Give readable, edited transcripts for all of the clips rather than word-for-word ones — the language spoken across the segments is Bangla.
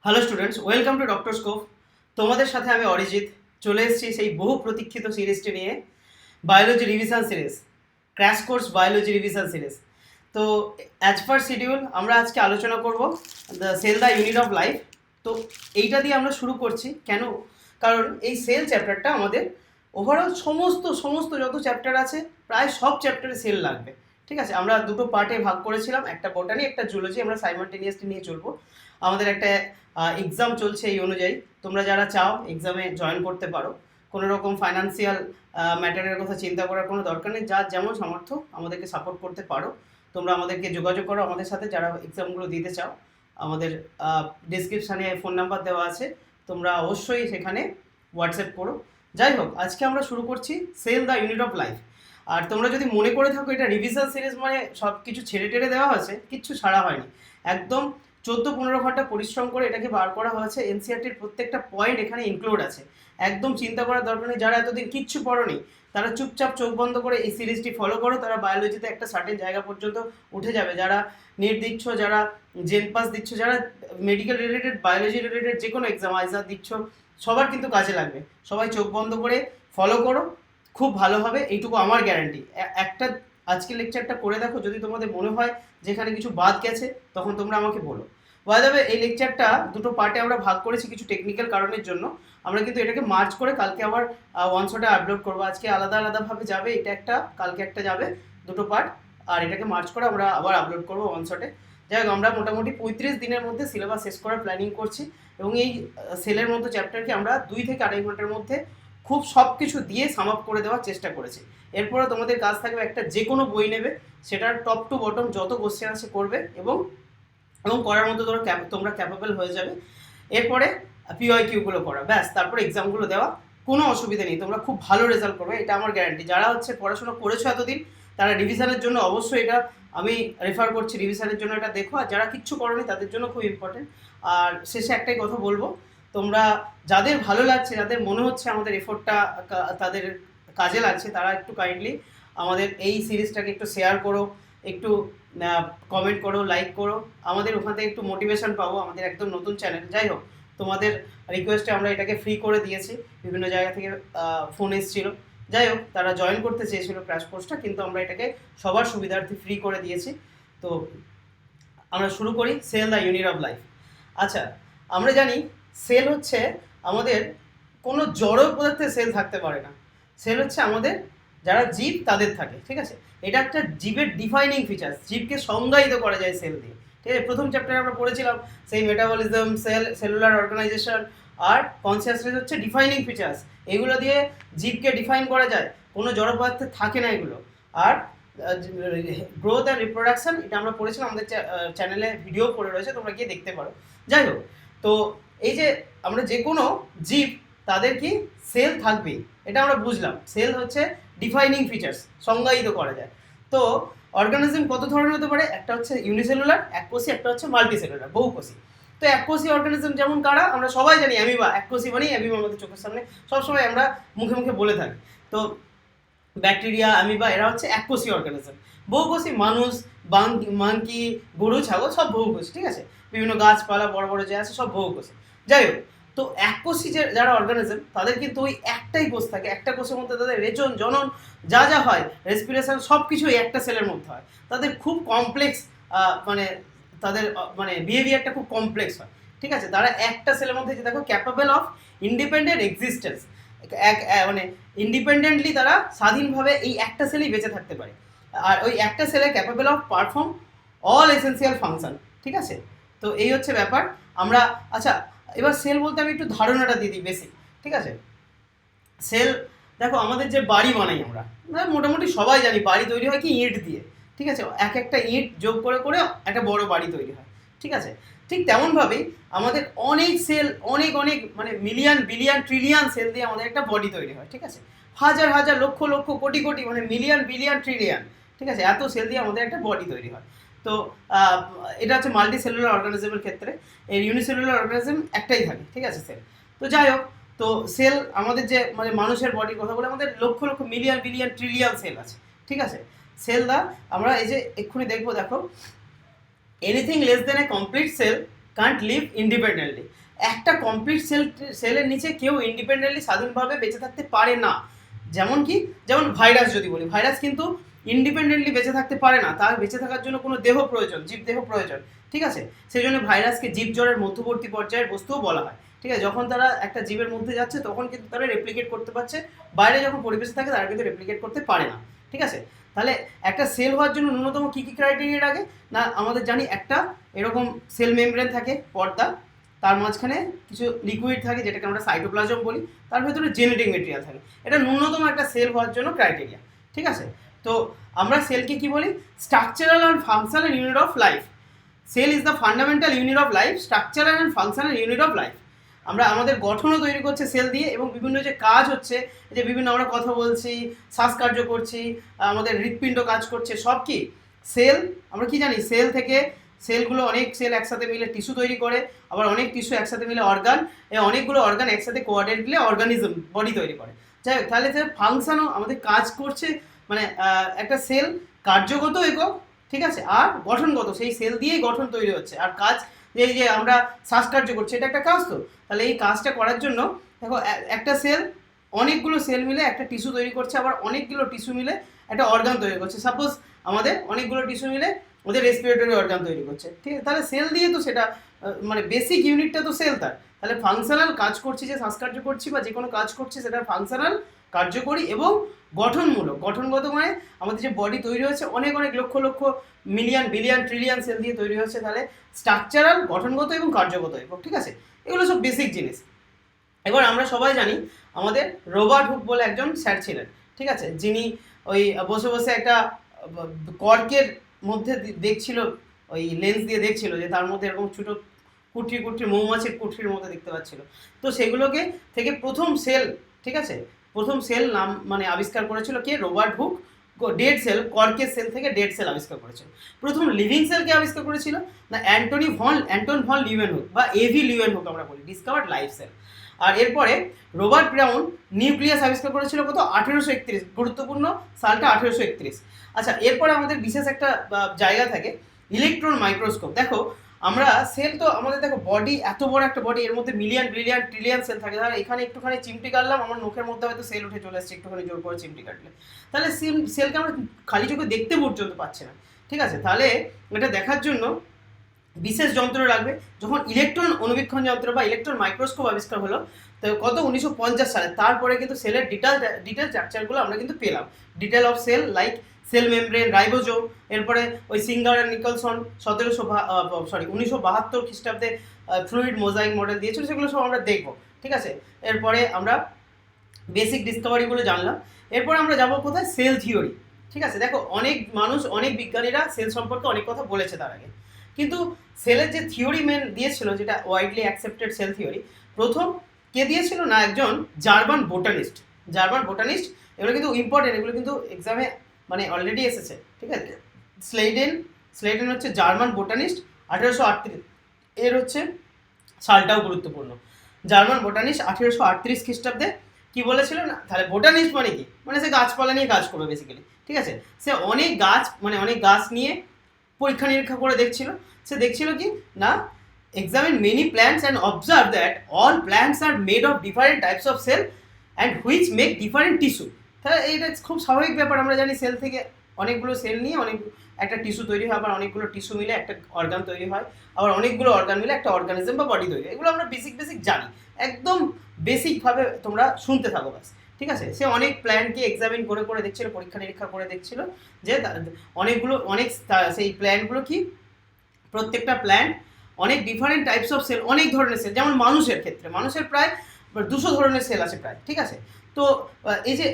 Hello students, welcome to doctor scope. তোমাদের সাথে আমি অরিজিৎ চলে এসেছি সেই বহু প্রতীক্ষিত সিরিজটি নিয়ে, biology revision series, crash course biology revision series. তো অ্যাজ পার শিডিউল আমরা আজকে আলোচনা করব the cell the unit of life. তো এইটা দিয়ে আমরা শুরু করছি কেন? কারণ এই সেল চ্যাপ্টারটা আমাদের ওভারঅল সমস্ত যত চ্যাপ্টার আছে প্রায় সব চ্যাপ্টারে সেল লাগবে। ঠিক আছে, আমরা দুটো পার্টে ভাগ করেছিলাম, একটা বোটানি একটা জুলজি। আমরা সাইমালটেনিয়াসলি নিয়ে চলবো। আমাদের একটা এক্সাম চলছে, এই অনুযায়ী তোমরা যারা চাও এক্সামে জয়েন করতে পারো। কোনো রকম ফাইন্যান্সিয়াল ম্যাটারের কথা চিন্তা করার কোনো দরকার নেই। যার যেমন সামর্থ্য আমাদেরকে সাপোর্ট করতে পারো। তোমরা আমাদেরকে যোগাযোগ করো আমাদের সাথে, যারা এক্সামগুলো দিতে চাও। আমাদের ডিসক্রিপশানে ফোন নাম্বার দেওয়া আছে, তোমরা অবশ্যই সেখানে হোয়াটসঅ্যাপ করো। যাই হোক, আজকে আমরা শুরু করছি cell the unit of life. আর তোমরা যদি মনে করে থাকো এটা রিভিশন সিরিজ মানে সব কিছু ছেড়ে টেড়ে দেওয়া হয়েছে, কিচ্ছু ছাড়া হয়নি। একদম 14-15 ঘন্টা পরিশ্রম করে এটাকে বার করা হয়েছে। এনসিআরটির প্রত্যেকটা পয়েন্ট এখানে ইনক্লুড আছে। একদম চিন্তা করার দরকার নেই। যারা এতদিন কিচ্ছু পড়োনি তারা চুপচাপ চোখ বন্ধ করে এই সিরিজটি ফলো করো, তারা বায়োলজিতে একটা সার্টেন জায়গা পর্যন্ত উঠে যাবে। যারা নেট দিচ্ছ, যারা জেন পাস দিচ্ছ, যারা মেডিকেল রিলেটেড, বায়োলজি রিলেটেড যে কোনো এক্সাম আইজার দিচ্ছ, সবার কিন্তু কাজে লাগবে। সবাই চোখ বন্ধ করে ফলো করো, খুব ভালো হবে, এইটুকু আমার গ্যারান্টি। একটা আজকের লেকচারটা করে দেখো, যদি তোমাদের মনে হয় যেখানে কিছু বাদ গেছে তখন তোমরা আমাকে বলো। বলা যাবে এই লেকচারটা দুটো পার্টে আমরা ভাগ করেছি কিছু টেকনিক্যাল কারণের জন্য। আমরা কিন্তু এটাকে মার্চ করে কালকে আবার ওয়ান শটে আপলোড করবো। আজকে আলাদা আলাদাভাবে যাবে, এটা একটা, কালকে একটা যাবে, দুটো পার্ট। আর এটাকে মার্চ করে আমরা আবার আপলোড করবো ওয়ান শটে। যাই হোক, আমরা মোটামুটি 35 দিনের মধ্যে সিলেবাস শেষ করার প্ল্যানিং করছি। এবং এই সেলের মতো চ্যাপ্টারকে আমরা 2 থেকে 2.5 ঘন্টার মধ্যে খুব সব কিছু দিয়ে সাম আপ করে দেওয়ার চেষ্টা করেছি। এরপরে তোমাদের কাজ থাকবে একটা যে কোনো বই নেবে, সেটার টপ টু বটম যত কোশ্চেন আছে করবে, এবং করার মতো তোমরা ক্যাপেবল হয়ে যাবে। এরপরে পিওয়াইকিউগুলো করা, ব্যাস, তারপরে এক্সামগুলো দেওয়া। কোনো অসুবিধা নেই, তোমরা খুব ভালো রেজাল্ট করবে, এটা আমার গ্যারান্টি। যারা পড়াশোনা করেছো এতদিন, তারা রিভিশনের জন্য অবশ্যই এটা আমি রেফার করছি, রিভিশনের জন্য এটা দেখো। আর যারা কিচ্ছু করোনি তাদের জন্য খুব ইম্পর্টেন্ট। আর শেষে একটাই কথা বলবো, তোমরা যাদের ভালো লাগছে, যাদের মনে হচ্ছে আমাদের এফোর্টটা তাদের কাজে লাগছে, তারা একটু কাইন্ডলি আমাদের এই সিরিজটাকে একটু শেয়ার করো, একটু কমেন্ট করো, লাইক করো। আমাদের ওখান থেকে একটু মোটিভেশন পাবো। আমাদের একদম নতুন চ্যানেল। যাই হোক, তোমাদের রিকোয়েস্টে আমরা এটাকে ফ্রি করে দিয়েছি। বিভিন্ন জায়গা থেকে ফোন এসেছিলো। যাই হোক, তারা জয়েন করতে চেয়েছিল ক্র্যাশ কোর্সটা, কিন্তু আমরা এটাকে সবার সুবিধার্থে ফ্রি করে দিয়েছি। তো আমরা শুরু করি cell the unit of life. আচ্ছা, আমরা জানি সেল হচ্ছে আমাদের কোনো জড় পদার্থে সেল থাকতে পারে না। সেল হচ্ছে আমাদের যারা জীব তাদের থাকে। ঠিক আছে, এটা একটা জীবের ডিফাইনিং ফিচার্স। জীবকে সংজ্ঞায়িত করা যায় সেল দিয়ে। ঠিক আছে, প্রথম চ্যাপ্টারে আমরা পড়েছিলাম সেই মেটাবলিজম, সেলুলার অর্গানাইজেশন আর কনসিয়াসনেস হচ্ছে ডিফাইনিং ফিচার্স। এগুলো দিয়ে জীবকে ডিফাইন করা যায়। কোনো জড় পদার্থে থাকে না এগুলো। আর গ্রোথ অ্যান্ড রিপ্রোডাকশন, এটা আমরা পড়েছিলাম, আমাদের চ্যানেলে ভিডিও পড়ে রয়েছে, তোমরা গিয়ে দেখতে পারো। যাই হোক, তো এই যে আমরা যে কোনো জীব, তাদের কি সেল থাকবেই, এটা আমরা বুঝলাম। সেল হচ্ছে ডিফাইনিং ফিচার্স, সংজ্ঞায়িত করা যায়। তো অর্গানিজম কত ধরনের হতে পারে? একটা হচ্ছে ইউনিসেলুলার, এককোষী, একটা হচ্ছে মাল্টিসেলুলার, বহুকোষী। তো এককোষী অর্গানিজম যেমন কারা? আমরা সবাই জানি অ্যামিবা। এককোষী মানেই অ্যামিবা আমাদের চোখের সামনে সবসময় আমরা মুখে মুখে বলে থাকি। তো ব্যাকটেরিয়া, অ্যামিবা, এরা হচ্ছে এককোষী অর্গানিজম। বহুকোষী মানুষ, মাংকি, গরু, ছাগল সব বহুকোষী। ঠিক আছে, বিভিন্ন গাছপালা বড় বড় যে আছে সব বহুকোষী। যাই হোক, তো এককোষী যারা অর্গানিজম, তাদের কিন্তু ওই একটাই কোষ থাকে। একটা কোষের মধ্যে তাদের রেচন, জনন, যা যা হয়, রেসপিরেশন, সব কিছু একটা সেলের মধ্যে হয়। তাদের খুব কমপ্লেক্স, মানে তাদের মানে বিহেভিয়ারটা খুব কমপ্লেক্স হয়। ঠিক আছে, তারা একটা সেলের মধ্যে যে দেখো ক্যাপেবল অফ ইন্ডিপেন্ডেন্ট এক্সিস্টেন্স, মানে ইন্ডিপেন্ডেন্টলি তারা স্বাধীনভাবে এই একটা সেলেই বেঁচে থাকতে পারে। আর ওই একটা সেলে capable of perform all essential function. ঠিক আছে, তো এই হচ্ছে ব্যাপার। আমরা আচ্ছা, এবার সেল বলতে আমি একটু ধারণাটা দিয়ে দিই বেসিক। ঠিক আছে, সেল দেখো, আমাদের যে বাড়ি বানাই আমরা মোটামুটি সবাই জানি বাড়ি তৈরি হয় কি ইট দিয়ে। ঠিক আছে, এক একটা ইট যোগ করে করে একটা বড় বাড়ি তৈরি হয়। ঠিক আছে, ঠিক তেমনভাবেই আমাদের অনেক সেল, অনেক অনেক মানে মিলিয়ন, বিলিয়ন, ট্রিলিয়ন সেল দিয়ে আমাদের একটা বডি তৈরি হয়। ঠিক আছে, হাজার হাজার, লক্ষ লক্ষ, কোটি কোটি, মানে মিলিয়ন, বিলিয়ন, ট্রিলিয়ন। ঠিক আছে, এত সেল দিয়ে আমাদের একটা বডি তৈরি হয়। তো এটা হচ্ছে মাল্টি সেলুলার অর্গানিজমের ক্ষেত্রে। এর ইউনিসেলুলার অর্গানিজম একটাই থাকে। ঠিক আছে, সেল। তো যাই হোক, তো সেল আমাদের যে মানে মানুষের বডির কথা বলে, আমাদের lakh lakh, million, billion, trillion sell আছে। ঠিক আছে, সেল আমরা এই যে এক্ষুনি দেখবো, দেখো, anything less than a complete cell can't live independently. একটা কমপ্লিট সেলের নিচে কেউ ইন্ডিপেন্ডেন্টলি স্বাধীনভাবে বেঁচে থাকতে পারে না। যেমন ভাইরাস যদি বলি, ভাইরাস কিন্তু ইন্ডিপেন্ডেন্টলি বেঁচে থাকতে পারে না, তার বেঁচে থাকার জন্য কোনো দেহ প্রয়োজন, জীবদেহ প্রয়োজন, ঠিক আছে। সেই জন্য ভাইরাসকে জীবজ্বরের মধ্যবর্তী পর্যায়ের বস্তুও বলা হয়, ঠিক আছে। যখন তারা একটা জীবের মধ্যে যাচ্ছে তখন কিন্তু তারা রেপ্লিকেট করতে পারছে, বাইরে যখন পরিবেশে থাকে তারা কিন্তু রেপ্লিকেট করতে পারে না, ঠিক আছে। তাহলে একটা সেল হওয়ার জন্য ন্যূনতম কী কী ক্রাইটেরিয়া লাগে না, আমাদের জানি একটা এরকম সেল মেমব্রেন থাকে, পর্দা, তার মাঝখানে কিছু লিকুইড থাকে যেটাকে আমরা সাইটোপ্লাজম বলি, তার ভেতরে জেনেটিক মেটেরিয়াল থাকে। এটা ন্যূনতম একটা সেল হওয়ার জন্য ক্রাইটেরিয়া, ঠিক আছে। তো আমরা সেলকে কি বলি? Structural and functional unit of life. Cell is the fundamental unit of life, structural and functional unit of life. আমরা আমাদের গঠনও তৈরি করছে সেল দিয়ে, এবং বিভিন্ন যে কাজ হচ্ছে, যে বিভিন্ন আমরা কথা বলছি, শ্বাসকার্য করছি, আমাদের হৃৎপিণ্ড কাজ করছে, সব কি সেল। আমরা কি জানি? সেল থেকে সেলগুলো, অনেক সেল একসাথে মিলে টিস্যু তৈরি করে, আবার অনেক টিস্যু একসাথে মিলে অর্গান, এই অনেকগুলো অর্গান একসাথে কোঅর্ডিনেট মিলে অর্গানিজম, বডি তৈরি করে। যাই হোক, তাহলে ফাংশনও আমাদের কাজ করছে, মানে একটা সেল কার্যগত একক, ঠিক আছে, আর গঠনগত, সেই সেল দিয়েই গঠন তৈরি হচ্ছে। আর কাজ, এই যে আমরা শ্বাসকার্য করছি, এটা একটা কাজ। তো তাহলে এই কাজটা করার জন্য দেখো, একটা সেল অনেকগুলো সেল মিলে একটা টিস্যু তৈরি করছে, আবার অনেকগুলো টিস্যু মিলে একটা অর্গান তৈরি করছে। সাপোজ আমাদের অনেকগুলো টিস্যু মিলে ওদের রেসপিরেটরি অর্গান তৈরি করছে, ঠিক আছে। তাহলে সেল দিয়ে তো সেটা মানে বেসিক ইউনিটটা তো সেল তার। তাহলে ফাংশনাল কাজ করছি, যে শ্বাসকার্য করছি বা যে কোনো কাজ করছি, সেটা ফাংশনাল, কার্যকরী এবং গঠনমূলক। গঠনগত মানে আমাদের যে বডি তৈরি হচ্ছে অনেক অনেক lakh lakh million billion trillion sell দিয়ে তৈরি হচ্ছে। তাহলে স্ট্রাকচারাল, গঠনগত এবং কার্যগত একক, ঠিক আছে। এগুলো সব বেসিক জিনিস। এবার আমরা সবাই জানি আমাদের রবার্ট হুক বলে একজন স্যার ছিলেন, ঠিক আছে, যিনি ওই বসে বসে একটা কর্কের মধ্যে দেখছিল, ওই লেন্স দিয়ে দেখছিল যে তার মধ্যে এরকম ছোটো কুঠি কুঠি মৌমাছির কুঠির মধ্যে দেখতে পাচ্ছিল। তো সেগুলোকে থেকে প্রথম সেল, ঠিক আছে, প্রথম সেল নাম মানে আবিষ্কার করেছিল কে? Robert Hooke. ডেড সেল, কর্কের সেল থেকে ডেড সেল আবিষ্কার করেছিল। প্রথম লিভিং সেলকে আবিষ্কার করেছিল না অ্যান্টন ভন লিউয়েনহুক, বা এভি লিউয়েনহুক আমরা বলি, ডিসকভার্ড লাইফ সেল। আর এরপরে রবার্ট ব্রাউন নিউক্লিয়াস আবিষ্কার করেছিল কত? 1831। গুরুত্বপূর্ণ সালটা 1831। আচ্ছা, এরপরে আমাদের বিশেষ একটা জায়গা থাকে, ইলেকট্রন মাইক্রোস্কোপ। দেখো, আমরা সেল তো আমাদের, দেখো বডি এত বড় একটা বডি, এর মধ্যে মিলিয়ন বিলিয়ন ট্রিলিয়ন সেল থাকে। তাহলে এখানে একটুখানি চিমটি কাটলাম, আমার মুখের মধ্যে হয়তো সেল উঠে চলে আসছে একটুখানি জোর করে চিমটি কাটলে। তাহলে সেলকে আমরা খালি চোখে দেখতে পর্যন্ত পাচ্ছি না, ঠিক আছে। তাহলে এটা দেখার জন্য বিশেষ যন্ত্র লাগবে। যখন ইলেকট্রন অনুবীক্ষণ যন্ত্র বা ইলেকট্রন মাইক্রোস্কোপ আবিষ্কার হলো, তো কত 1950 সালে, তারপরে কিন্তু সেলের ডিটেল স্ট্রাকচারগুলো আমরা কিন্তু পেলাম। Detail of cell like cell membrane, ribosome. এরপরে ওই সিঙ্গার অ্যান্ড নিকলসন 1972 খ্রিস্টাব্দে ফ্লুইড মোজাইক মডেল দিয়েছিল, সেগুলো সব আমরা দেখবো, ঠিক আছে। এরপরে আমরা বেসিক ডিসকভারিগুলো জানলাম। এরপরে আমরা যাবো কোথায়? সেল থিওরি, ঠিক আছে। দেখো, অনেক মানুষ, অনেক বিজ্ঞানীরা সেল সম্পর্কে অনেক কথা বলেছে তার আগে, কিন্তু সেলের যে থিওরি মেন দিয়েছিল, যেটা ওয়াইডলি অ্যাকসেপ্টেড সেল থিওরি, প্রথম কে দিয়েছিল না একজন জার্মান বোটানিস্ট। এগুলো কিন্তু ইম্পর্টেন্ট, এগুলো কিন্তু এক্সামে মানে অলরেডি এসেছে, ঠিক আছে। স্লেডেন হচ্ছে জার্মান বোটানিস্ট, 1838। এর হচ্ছে সালটাও গুরুত্বপূর্ণ। জার্মান বোটানিস্ট 1838 খ্রিস্টাব্দে কি বলেছিল না, তাহলে বোটানিস্ট মানে কি? মানে সে গাছপালা নিয়ে কাজ করবে বেসিক্যালি, ঠিক আছে। সে অনেক গাছ নিয়ে পরীক্ষা নিরীক্ষা করে সে দেখছিল কি না, examine many plants and observe that all plants are made of different types of cell and which make different tissue। তাহলে এইটা খুব স্বাভাবিক ব্যাপার। আমরা জানি সেল থেকে অনেকগুলো সেল নিয়ে একটা টিস্যু তৈরি হয়, আবার অনেকগুলো টিস্যু মিলে একটা অর্গান তৈরি হয়, আবার অনেকগুলো অর্গান মিলে একটা অর্গানিজম বা বডি তৈরি হয়। এগুলো আমরা বেসিক জানি, একদম বেসিকভাবে তোমরা শুনতে থাকো ব্যাস, ঠিক আছে। সে অনেক প্ল্যান্টকে এক্সামিন করে দেখছিল, পরীক্ষা নিরীক্ষা করে দেখছিল যে সেই প্ল্যান্টগুলো কি, প্রত্যেকটা প্ল্যান্ট অনেক ডিফারেন্ট টাইপস অফ সেল, অনেক ধরনের সেল। যেমন মানুষের ক্ষেত্রে, মানুষের প্রায় 200 ধরনের সেল আছে প্রায়, ঠিক আছে। তো এই যে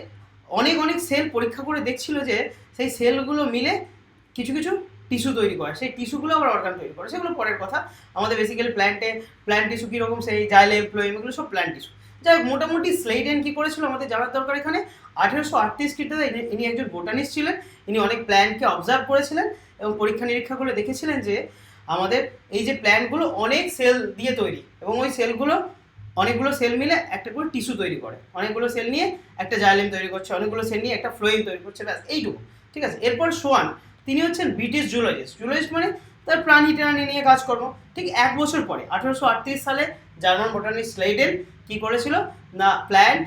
অনেক সেল পরীক্ষা করে দেখছিল যে সেই সেলগুলো মিলে কিছু টিস্যু তৈরি করে, সেই টিস্যুগুলো আবার অর্গান তৈরি করে, সেগুলো পরের কথা। আমাদের বেসিক্যালি প্ল্যান্ট টিস্যু কীরকম, সেই জাইলেম ফ্লোয়েম, এগুলো সব প্ল্যান্ট টিস্যু। যাই হোক, মোটামুটি স্লেডেন কী করেছিল আমাদের জানার দরকার এখানে। 1838 খ্রিস্টাব্দে ইনি একজন বোটানিস্ট ছিলেন। ইনি অনেক প্ল্যান্টকে অবজার্ভ করেছিলেন এবং পরীক্ষা নিরীক্ষা করে দেখেছিলেন যে আমাদের এই যে প্ল্যান্টগুলো অনেক সেল দিয়ে তৈরি, এবং ওই সেলগুলো অনেকগুলো সেল মিলে একটা করে টিস্যু তৈরি করে, অনেকগুলো সেল নিয়ে একটা জাইলেম তৈরি করছে, অনেকগুলো সেল নিয়ে একটা ফ্লোয়েম তৈরি করছে, ব্যাস এইটুকু, ঠিক আছে। এরপর সোয়ান, তিনি হচ্ছেন ব্রিটিশ জুলজিস্ট মানে তার প্রাণী টাণী নিয়ে কাজকর্ম। ঠিক 1 বছর পরে 1838 সালে জার্মান বোটানিস্ট স্লেইডেন কি করেছিল না প্ল্যান্ট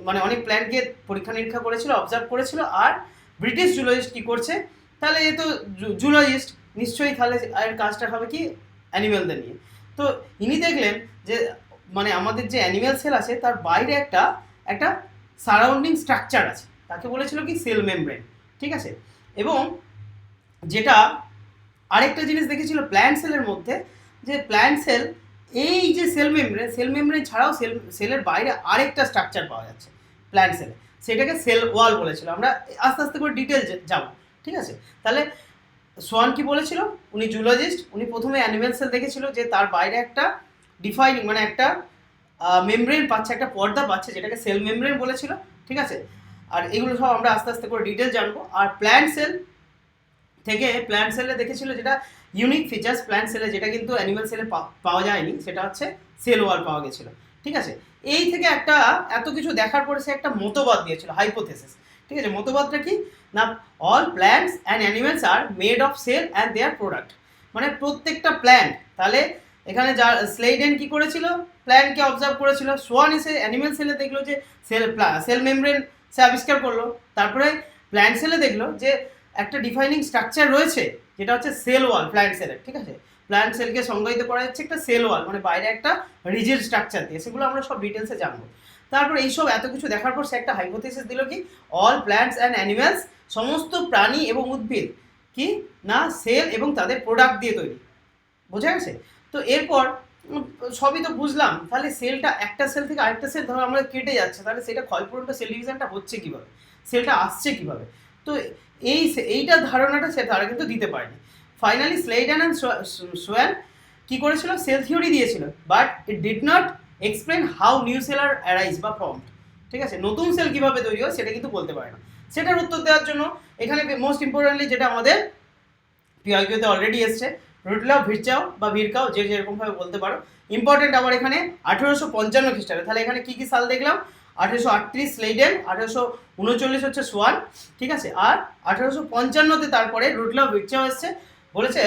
মানে অনেক প্ল্যান্টকে পরীক্ষা নিরীক্ষা করেছিল, অবজার্ভ করেছিল। আর ব্রিটিশ জুলজিস্ট কি করছে, তাহলে এ তো জুলজিস্ট নিশ্চয়ই, তাহলে এর কাজটা হবে কি অ্যানিমেলদের নিয়ে। তো ইনি দেখলেন যে মানে আমাদের যে অ্যানিমেল সেল আছে তার বাইরে একটা একটা সারাউন্ডিং স্ট্রাকচার আছে, তাকে বলেছিল কি সেল মেমব্রেন, ঠিক আছে। এবং যেটা আরেকটা জিনিস দেখেছিল প্ল্যান্ট সেলের মধ্যে, যে প্ল্যান্ট সেল এই যে সেল মেমব্রেন ছাড়াও সেলের বাইরে আরেকটা স্ট্রাকচার পাওয়া যাচ্ছে প্ল্যান্ট সেলে, সেটাকে সেল ওয়াল বলেছিল। আমরা আস্তে আস্তে করে ডিটেল যাব, ঠিক আছে। তাহলে সোয়ান কি বলেছিল, উনি জুলজিস্ট, উনি প্রথমে অ্যানিমেল সেল দেখেছিল যে তার বাইরে একটা ডিফাইনিং মানে একটা মেমব্রেন পাচ্ছে, একটা পর্দা পাচ্ছে, যেটাকে সেল মেমব্রেন বলেছিল, ঠিক আছে। আর এগুলো সব আমরা আস্তে আস্তে করে ডিটেল জানবো। আর প্ল্যান্ট সেলে দেখেছিল যেটা ইউনিক ফিচার্স প্ল্যান্ট সেলে, যেটা কিন্তু অ্যানিমেল সেলে পাওয়া যায়নি, সেটা হচ্ছে সেল ওয়াল পাওয়া গেছিলো, ঠিক আছে। এই থেকে একটা এত কিছু দেখার পরে সে একটা মতবাদ দিয়েছিল, হাইপোথেসিস, ঠিক আছে। মতবাদটা কি না, all plants and animals are made of cell and their product. মানে প্রত্যেকটা প্ল্যান্ট, তাহলে এখানে যা স্লেইডেন কি করেছিল, প্ল্যান্টকে অবজার্ভ করেছিল, সোয়ান এসে অ্যানিমেল সেলে দেখলো যে সেল মেমব্রেন সে আবিষ্কার করলো, তারপরে প্ল্যান্ট সেলে দেখলো যে একটা ডিফাইনিং স্ট্রাকচার রয়েছে যেটা হচ্ছে সেল ওয়াল প্ল্যান্ট সেলের, ঠিক আছে। প্ল্যান্ট সেলকে সংজ্ঞায়িত করা যাচ্ছে একটা সেল ওয়াল, মানে বাইরে একটা রিজিড স্ট্রাকচার দিয়ে, সেগুলো আমরা সব ডিটেলসে জানবো। তারপর এইসব এত কিছু দেখার পর সে একটা হাইপোথেসিস দিল কি, অল প্ল্যান্টস অ্যান্ড অ্যানিমেলস, সমস্ত প্রাণী এবং উদ্ভিদ কি না সেল এবং তাদের প্রোডাক্ট দিয়ে তৈরি, বোঝা গেছে। তো এরপর সবই তো বুঝলাম, তাহলে সেলটা একটা সেল থেকে আরেকটা সেল ধরো আমরা কেটে যাচ্ছে, তাহলে সেটা ক্ষয়পূরণটা সেল ডিভিশনটা হচ্ছে কীভাবে, সেলটা আসছে কীভাবে। তো এইটা ধারণাটা সে তারা কিন্তু দিতে পারেনি। ফাইনালি স্লেইডেন অ্যান্ড সোয়ান কী করেছিল, সেল থিওরি দিয়েছিল, but it did not explain how new cell are arise বা ফর্মড, ঠিক আছে। নতুন সেল কীভাবে তৈরি হয় সেটা কিন্তু বলতে পারে না। সেটার উত্তর দেওয়ার জন্য এখানে মোস্ট ইম্পর্টেন্টলি যেটা আমাদের পিআইকিউতে অলরেডি এসছে, রুডলফ ভিরচাও বা ভিরকাও, যে যেরকমভাবে বলতে পারো, ইম্পর্টেন্ট আবার এখানে 1855 খ্রিস্টাব্দে। তাহলে এখানে কী কী সাল দেখলাম, 1838 স্লেইডেন, 1839 হচ্ছে সোয়ান, ঠিক আছে। আর 1855-তে তারপরে রুডলফ ভিরচাও এসছে, বলেছে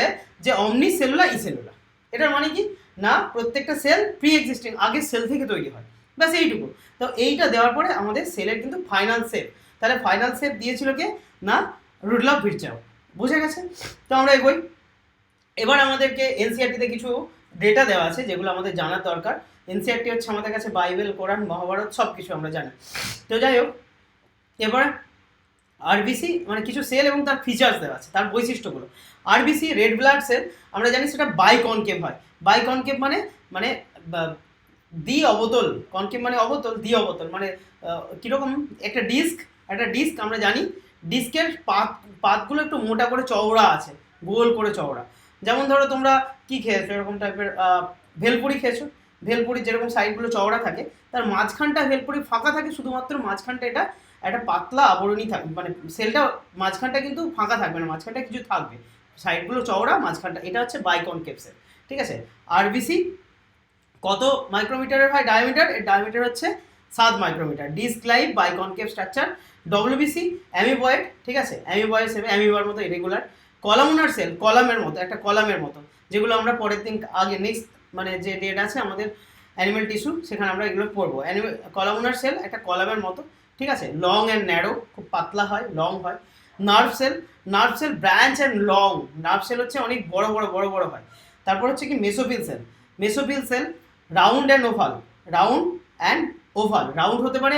যে অমনি সেলুলা ই সেলুলা। এটার মানে কি না, প্রত্যেকটা সেল প্রি এক্সিস্টিং, আগের সেল থেকে তৈরি হয়, ব্যাস এইটুকু। তো এইটা দেওয়ার পরে আমাদের সেলের কিন্তু ফাইনাল শেপ, তাহলে ফাইনাল শেপ দিয়েছিল কে না, রুডলফ ভিরচাও, বুঝে গেছে। তো আমরা এগোই। এবার আমাদেরকে এনসিআরটিতে কিছু ডেটা দেওয়া আছে যেগুলো আমাদের জানার দরকার। এনসিআরটি হচ্ছে আমাদের কাছে বাইবেল, কোরআন, মহাভারত সব কিছু আমরা জানি। তো যাই হোক, এবার আরবিসি মানে কিছু সেল এবং তার ফিচার্স দেওয়া আছে, তার বৈশিষ্ট্যগুলো। আরবিসি রেড ব্লাড সেল, আমরা জানি সেটা বাইকনকেভ হয়। বাইকনকেভ মানে মানে দ্বি অবতল, কনকেভ মানে অবতল, দ্বি অবতল মানে কীরকম, একটা ডিস্ক আমরা জানি, ডিস্কের পাতগুলো একটু মোটা করে চওড়া আছে, গোল করে চওড়া। যেমন ধরো তোমরা কি খেয়েছো এরকম টাইপের, ভেলপুরি খেয়েছো, ভেলপুরির যেরকম সাইডগুলো চওড়া থাকে, তার মাঝখানটা ভেলপুরি ফাঁকা থাকে, শুধুমাত্র মাঝখানটা এটা একটা পাতলা আবরণী থাকবে, মানে সেলটা মাঝখানটা কিন্তু ফাঁকা থাকবে না, মাঝখানটা কিছু থাকবে, সাইডগুলো চওড়া, মাঝখানটা, এটা হচ্ছে বাইকনকেভ সেল, ঠিক আছে। আরবিসি কত মাইক্রোমিটারের হয় ডায়ামিটার, এর ডায়ামিটার হচ্ছে 7 micrometre. Disc like biconcave structure. WBC amoeboid, ঠিক আছে, অ্যামিবয়েড সেল, অ্যামিবার মতো ইরেগুলার। কলামনার সেল, কলামের মতো, একটা কলামের মতো, যেগুলো আমরা পরের দিন আগে নেক্সট মানে যে ডেট আছে আমাদের অ্যানিমেল টিস্যু, সেখানে আমরা এগুলো পড়বো। কলামনার সেল একটা কলামের মতো, ঠিক আছে। লং অ্যান্ড ন্যারো, খুব পাতলা হয়, লং হয়। Nerve cell branch and long, nerve cell হচ্ছে অনেক বড় বড় বড় বড় হয়। তারপর হচ্ছে কি mesophyll cell round and oval, round হতে পারে,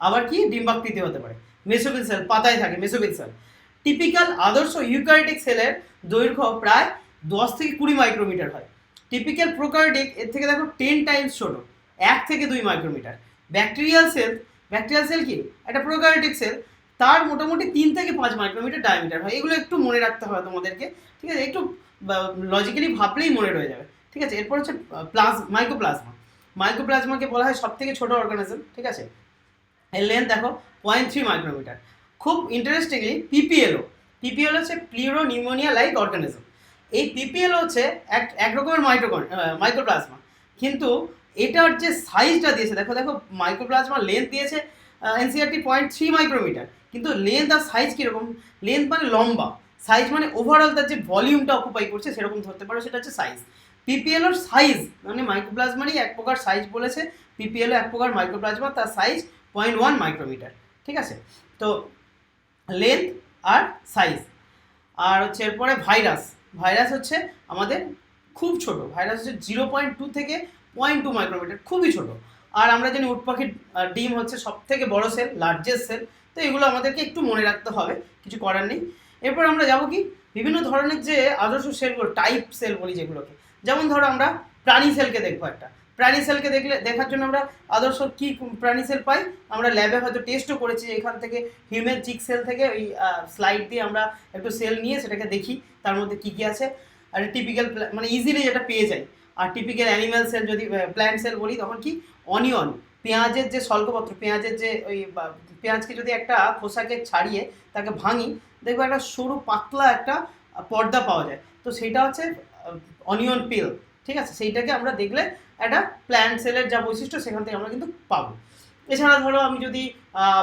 আবার কি ডিম্বাকৃতি হতে পারে। মেসোফিল সেল পাতায় থাকে, মেসোফিল সেল। টিপিক্যাল আদর্শ ইউক্যারিওটিক সেলের দৈর্ঘ্য প্রায় 10 থেকে 20 মাইক্রোমিটার হয়। টিপিক্যাল প্রোক্যারিওটিক এর থেকে দেখো 10 টাইমস ছোট, 1 থেকে 2 মাইক্রোমিটার। ব্যাকটেরিয়াল সেল কি একটা প্রোক্যারিওটিক সেল, তার মোটামুটি 3 থেকে 5 মাইক্রোমিটার ডায়ামিটার হয়। এগুলো একটু মনে রাখতে হবে তোমাদেরকে, ঠিক আছে, একটু লজিক্যালি ভাবলেই মনে রয়ে যাবে, ঠিক আছে। এরপর হচ্ছে মাইক্রোপ্লাজমাকে বলা হয় সব থেকে ছোট অর্গানিজম, ঠিক আছে। এর লেন্থ দেখো 0.3 মাইক্রোমিটার। খুব ইন্টারেস্টিংলি পিপিএল হচ্ছে প্লিউরো নিউমোনিয়া লাইক অর্গানিজম। এই পিপিএল হচ্ছে এক রকমের মাইক্রোপ্লাজমা, কিন্তু এটার যে সাইজটা দিয়েছে দেখো মাইক্রোপ্লাজমা লেন্থ দিয়েছে এনসিআরটি 0.3 মাইক্রোমিটার, কিন্তু লেন্থ আর সাইজ কীরকম, লেন্থ মানে লম্বা, সাইজ মানে ওভারঅল তার যে ভলিউমটা অকুপাই করছে সেরকম ধরতে পারো, সেটা হচ্ছে সাইজ। পিপিএল ওর সাইজ মানে মাইক্রোপ্লাজমারই এক প্রকার সাইজ বলেছে, পিপিএলও এক প্রকার মাইক্রোপ্লাজমা, তার সাইজ 0.1 মাইক্রোমিটার, ঠিক আছে। তো লেন্থ আর সাইজ। আর হচ্ছে এরপরে ভাইরাস। ভাইরাস হচ্ছে আমাদের খুব ছোট, ভাইরাস হচ্ছে 0.2 থেকে 0.2 মাইক্রোমিটার, খুবই ছোট। আর আমরা জানি উট পাখির ডিম হচ্ছে সব থেকে বড় সেল, লার্জেস্ট সেল। তো এগুলো আমাদেরকে একটু মনে রাখতে হবে, কিছু করার নেই। এরপর আমরা যাবো কি বিভিন্ন ধরনের যে আদর্শ সেলগুলো, টাইপ সেল বলি যেগুলোকে, যেমন ধরো আমরা প্রাণী সেলকে দেখবো একটা। প্রাণী সেলকে দেখার জন্য আমরা আদর্শ কি প্রাণী সেল পাই, আমরা ল্যাবে হয়তো টেস্টও করেছি, এখান থেকে হিউম্যান চিক সেল থেকে ওই স্লাইড দিয়ে আমরা একটু সেল নিয়ে সেটাকে দেখি তার মধ্যে কী কী আছে। আর টিপিক্যাল মানে ইজিলি যেটা পেয়ে যাই। আর টিপিক্যাল অ্যানিম্যাল সেল যদি প্ল্যান্ট সেল বলি তখন কি অনিয়ন, পেঁয়াজের যে স্বল্পপত্র, পেঁয়াজের যে ওই পেঁয়াজকে যদি একটা খোসাকে ছাড়িয়ে তাকে ভাঙি, দেখবো একটা সরু পাতলা একটা পর্দা পাওয়া যায়, তো সেইটা হচ্ছে অনিয়ন পিল, ঠিক আছে। সেইটাকে আমরা দেখলে একটা প্ল্যান্ট সেলের যা বৈশিষ্ট্য সেখান থেকে আমরা কিন্তু পাবো। এছাড়া ধরো আমি যদি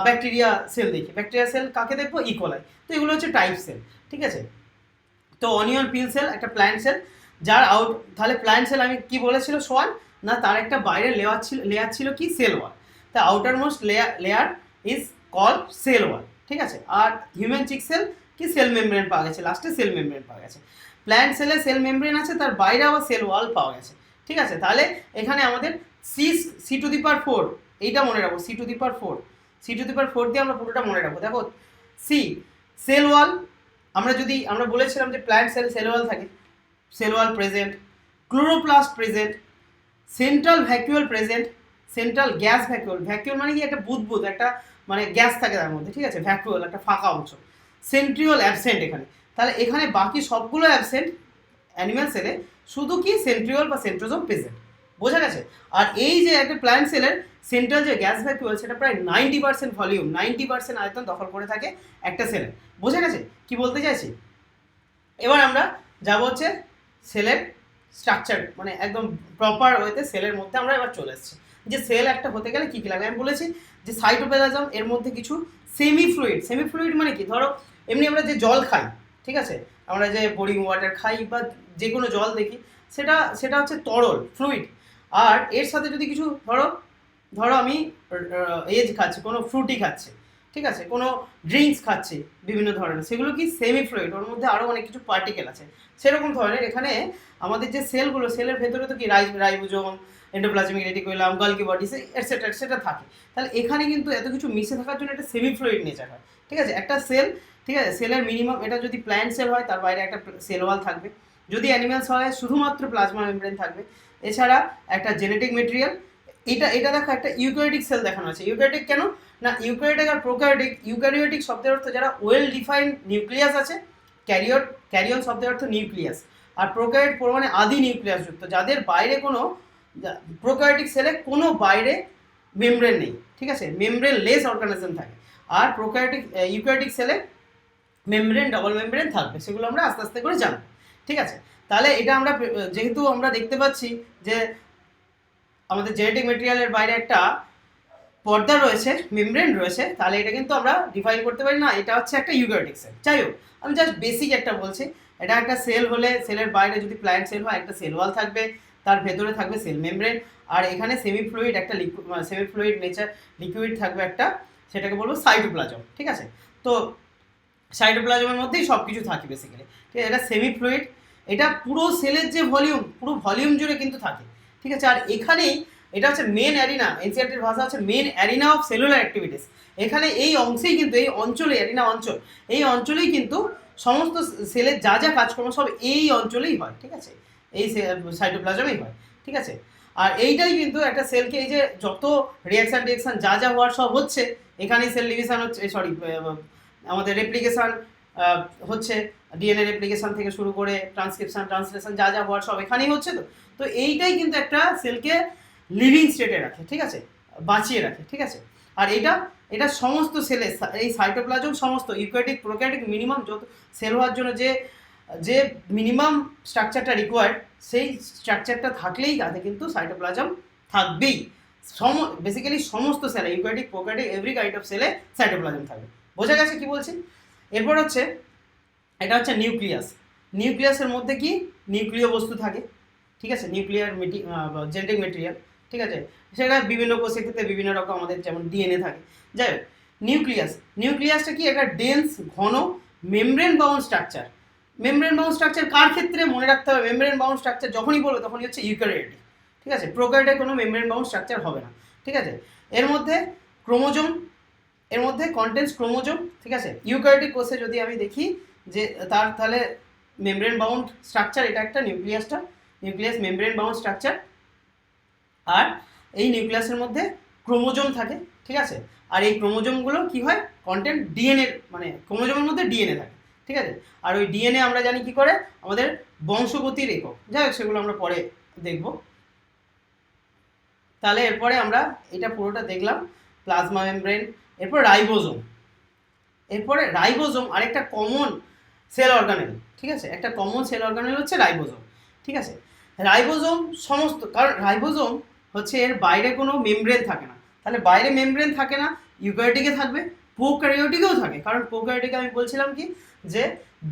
ব্যাকটেরিয়া সেল দেখি, ব্যাকটেরিয়া সেল কাকে দেখবো, ইকোলাই। তো এগুলো হচ্ছে টাইপ সেল, ঠিক আছে। তো অনিয়ন পিল সেল একটা প্ল্যান্ট সেল, যার তাহলে প্ল্যান্ট সেল আমি কি বলেছিল সোয়ান, না তার একটা বাইরে লেয়ার ছিল কি সেল ওয়াল, তা outer most layer is call cell wall, ঠিক আছে। আর হিউম্যান চিক সেল কি সেল মেমব্রেন পাওয়া গেছে, লাস্টে সেল মেমব্রেন পাওয়া গেছে। প্ল্যান্ট সেলে সেল মেমব্রেন আছে, তার বাইরে আবার সেল ওয়াল পাওয়া গেছে, ঠিক আছে। তাহলে এখানে আমাদের সি টু দি পাওয়ার 4 এইটা মনে রাখবো, C to the power 4, C to the power 4 দিয়ে আমরা পুরোটা মনে রাখবো। দেখো সি সেল ওয়াল, আমরা বলেছিলাম যে প্ল্যান্ট সেল ওয়াল থাকে, cell wall present, chloroplast present, central vacuole present, central gas vacuole মানে কি একটা বুদবুদ একটা মানে গ্যাস থাকে তার মধ্যে, ঠিক আছে। ভ্যাকুয়াল একটা ফাঁকা অংশ। সেন্ট্রিওল অ্যাবসেন্ট এখানে, তাহলে এখানে বাকি সবগুলো অ্যাবসেন্ট অ্যানিম্যাল সেলে, শুধু কি সেন্ট্রিওল বা সেন্ট্রোজোম প্রেজেন্ট, বোঝা গেছে। আর এই যে একটা প্ল্যান্ট সেলের সেন্ট্রাল যে গ্যাস ভ্যাকুয়াল, সেটা প্রায় 90% ভলিউম, 90% আয়তন দখল করে থাকে একটা সেলে, বোঝা গেছে কি বলতে চাইছি। এবার আমরা যাবো হচ্ছে সেলের স্ট্রাকচার, মানে একদম প্রপার ওয়েতে সেলের মধ্যে আমরা এবার চলে এসেছি, যে সেল একটা হতে গেলে কী কী লাগে। আমি বলেছি যে সাইটোপ্লাজম, এর মধ্যে কিছু সেমি ফ্লুইড মানে কি, ধরো এমনি আমরা যে জল খাই, ঠিক আছে, আমরা যে বোরিং ওয়াটার খাই বা যে কোনো জল দেখি, সেটা হচ্ছে তরল ফ্লুইড। আর এর সাথে যদি কিছু ধরো আমি খাচ্ছি, কোনো ফ্রুটি খাচ্ছি, ঠিক আছে, কোনো ড্রিঙ্কস খাচ্ছি বিভিন্ন ধরনের, সেগুলো কি সেমি ফ্লুইড, ওর মধ্যে আরও অনেক কিছু পার্টিকেল আছে সেরকম ধরনের। এখানে আমাদের যে সেলগুলো, সেলের ভেতরে তো কি ribosome, endoplasmic reticulum, Golgi body etcetera থাকে। তাহলে এখানে কিন্তু এত কিছু মিশে থাকার জন্য একটা সেমি ফ্লুইড নেচার হয়, ঠিক আছে। একটা সেল, ঠিক আছে, সেলের মিনিমাম, এটা যদি প্ল্যান্ট সেল হয় তার বাইরে একটা সেল ওয়াল থাকবে, যদি অ্যানিম্যালস হয় শুধুমাত্র প্লাজমা মেমব্রেন থাকবে। এছাড়া একটা জেনেটিক মেটেরিয়াল, এটা দেখো একটা ইউক্যারিওটিক সেল দেখানো আছে। ইউক্যারিওটিক কেন না, ইউক্যারিওটিক আর প্রোক্যারিওটিক, ইউক্যারিওটিক শব্দের অর্থ যারা ওয়েল ডিফাইন্ড নিউক্লিয়াস আছে, ক্যারিয়ন শব্দের অর্থ নিউক্লিয়াস, আর প্রোক্যারিওট মানে আদি নিউক্লিয়াস যুক্ত, যাদের বাইরে কোনো, প্রোক্যারিওটিক সেলে কোনো বাইরে মেমব্রেন নেই, ঠিক আছে, মেমব্রেন লেস অর্গানিজম থাকে। আর ইউক্যারিওটিক সেলে মেমব্রেন, ডবল মেমব্রেন থাকবে, সেগুলো আমরা আস্তে আস্তে করে জানবো, ঠিক আছে। তাহলে এটা আমরা যেহেতু আমরা দেখতে পাচ্ছি যে আমাদের জেনেটিক মেটেরিয়ালের বাইরে একটা পর্দা রয়েছে, মেমব্রেন রয়েছে, তাহলে এটা কিন্তু আমরা ডিফাইন করতে পারি না এটা হচ্ছে একটা ইউক্যারিওটিক সেল। যাই হোক, আমি জাস্ট বেসিক একটা বলছি, এটা একটা সেল হলে সেলের বাইরে যদি প্ল্যান্ট সেল হয় একটা সেল ওয়াল থাকবে, তার ভেতরে থাকবে সেল মেমব্রেন, আর এখানে সেমি ফ্লুইড একটা সেমি ফ্লুইড নেচার লিকুইড থাকবে একটা, সেটাকে বলবো সাইটোপ্লাজম, ঠিক আছে। তো সাইটোপ্লাজমের মধ্যেই সব কিছু থাকে বেসিক্যালি, ঠিক আছে। এটা সেমি ফ্লুইড, এটা পুরো সেলের যে ভলিউম, পুরো ভলিউম জুড়ে কিন্তু থাকে, ঠিক আছে। আর এখানেই এটা হচ্ছে মেন অ্যারিনা, এনসিইআরটির ভাষা হচ্ছে main arena of cellular activities. এখানে এই অংশেই কিন্তু, এই অঞ্চলে, অ্যারিনা অঞ্চল, এই অঞ্চলেই কিন্তু সমস্ত সেলের যা যা কাজকর্ম সব এই অঞ্চলেই হয়, ঠিক আছে, এই সাইটোপ্লাজমেই হয়, ঠিক আছে। আর এইটাই কিন্তু একটা সেলকে, এই যে যত রিয়াকশান যা যা হওয়ার সব হচ্ছে, এখানেই সেল ডিভিশন হচ্ছে, আমাদের রেপ্লিকেশান হচ্ছে, ডিএনএ রেপ্লিকেশান থেকে শুরু করে ট্রান্সক্রিপশন, ট্রান্সলেশন যা যা হওয়ার সব এখানেই হচ্ছে। তো এইটাই কিন্তু একটা সেলকে লিভিং স্টেটে রাখে, ঠিক আছে, বাঁচিয়ে রাখে, ঠিক আছে। আর এটা সমস্ত সেলে, এই সাইটোপ্লাজম সমস্ত ইউক্যারিওটিক প্রোক্যারিওটিক মিনিমাম যত সেল হওয়ার জন্য যে মিনিমাম স্ট্রাকচারটা রিকোয়ার্ড, সেই স্ট্রাকচারটা থাকলেই তাতে কিন্তু সাইটোপ্লাজম থাকবেই। বেসিক্যালি সমস্ত সেলে, eukaryotic prokaryotic every kind of সেলে সাইটোপ্লাজম থাকবে, বোঝা গেছে কি বলছি। এরপর হচ্ছে এটা হচ্ছে নিউক্লিয়াস। নিউক্লিয়াসের মধ্যে কি নিউক্লিয় বস্তু থাকে, ঠিক আছে, নিউক্লিয়ার জেনেটিক মেটেরিয়াল, ঠিক আছে, সেটা বিভিন্ন কোষের ক্ষেত্রে বিভিন্ন রকম, আমাদের যেমন ডিএনএ থাকে। যাই হোক, নিউক্লিয়াসটা কি একটা ডেন্স ঘন membrane bound structure. Membrane bound structure কার ক্ষেত্রে মনে রাখতে হবে, মেমব্রেন বাউন্ড স্ট্রাকচার যখনই বলবে তখনই হচ্ছে ইউক্যারিওটিক, ঠিক আছে, প্রোক্যারিওটে কোনো মেমব্রেন বাউন্ড স্ট্রাকচার হবে না, ঠিক আছে। এর মধ্যে ক্রোমোজোম, এর মধ্যে কন্টেন্টস ক্রোমোজোম, ঠিক আছে। ইউক্যারিওটিক কোষে যদি আমি দেখি যে তার তাহলে মেমব্রেন বাউন্ড স্ট্রাকচার, এটা একটা নিউক্লিয়াস মেমব্রেন বাউন্ড স্ট্রাকচার। আর এই নিউক্লিয়াসের মধ্যে ক্রোমোজোম থাকে, ঠিক আছে। আর এই ক্রোমোজোমগুলো কি হয়, কন্টেন্ট ডিএনএ, মানে ক্রোমোজোমের মধ্যে ডিএনএ থাকে, ঠিক আছে। আর ওই ডিএনএ আমরা জানি কি করে, আমাদের বংশগতির একক। যাই হোক, সেগুলো আমরা পরে দেখব। তাহলে এরপরে আমরা এটা পুরোটা দেখলাম, প্লাজমা মেমব্রেন। এরপর রাইবোজোম আরেকটা কমন সেল অর্গানেল, ঠিক আছে, একটা কমন সেল অর্গানেল হচ্ছে রাইবোজোম, ঠিক আছে। রাইবোজোম সমস্ত, কারণ রাইবোজোম হচ্ছে এর বাইরে কোনো মেমব্রেন থাকে না, তাহলে বাইরে মেমব্রেন থাকে না, ইউক্যারিওটিকে থাকবে, প্রোক্যারিওটিকেও থাকে, কারণ প্রোক্যারিওটিকে আমি বলছিলাম কি যে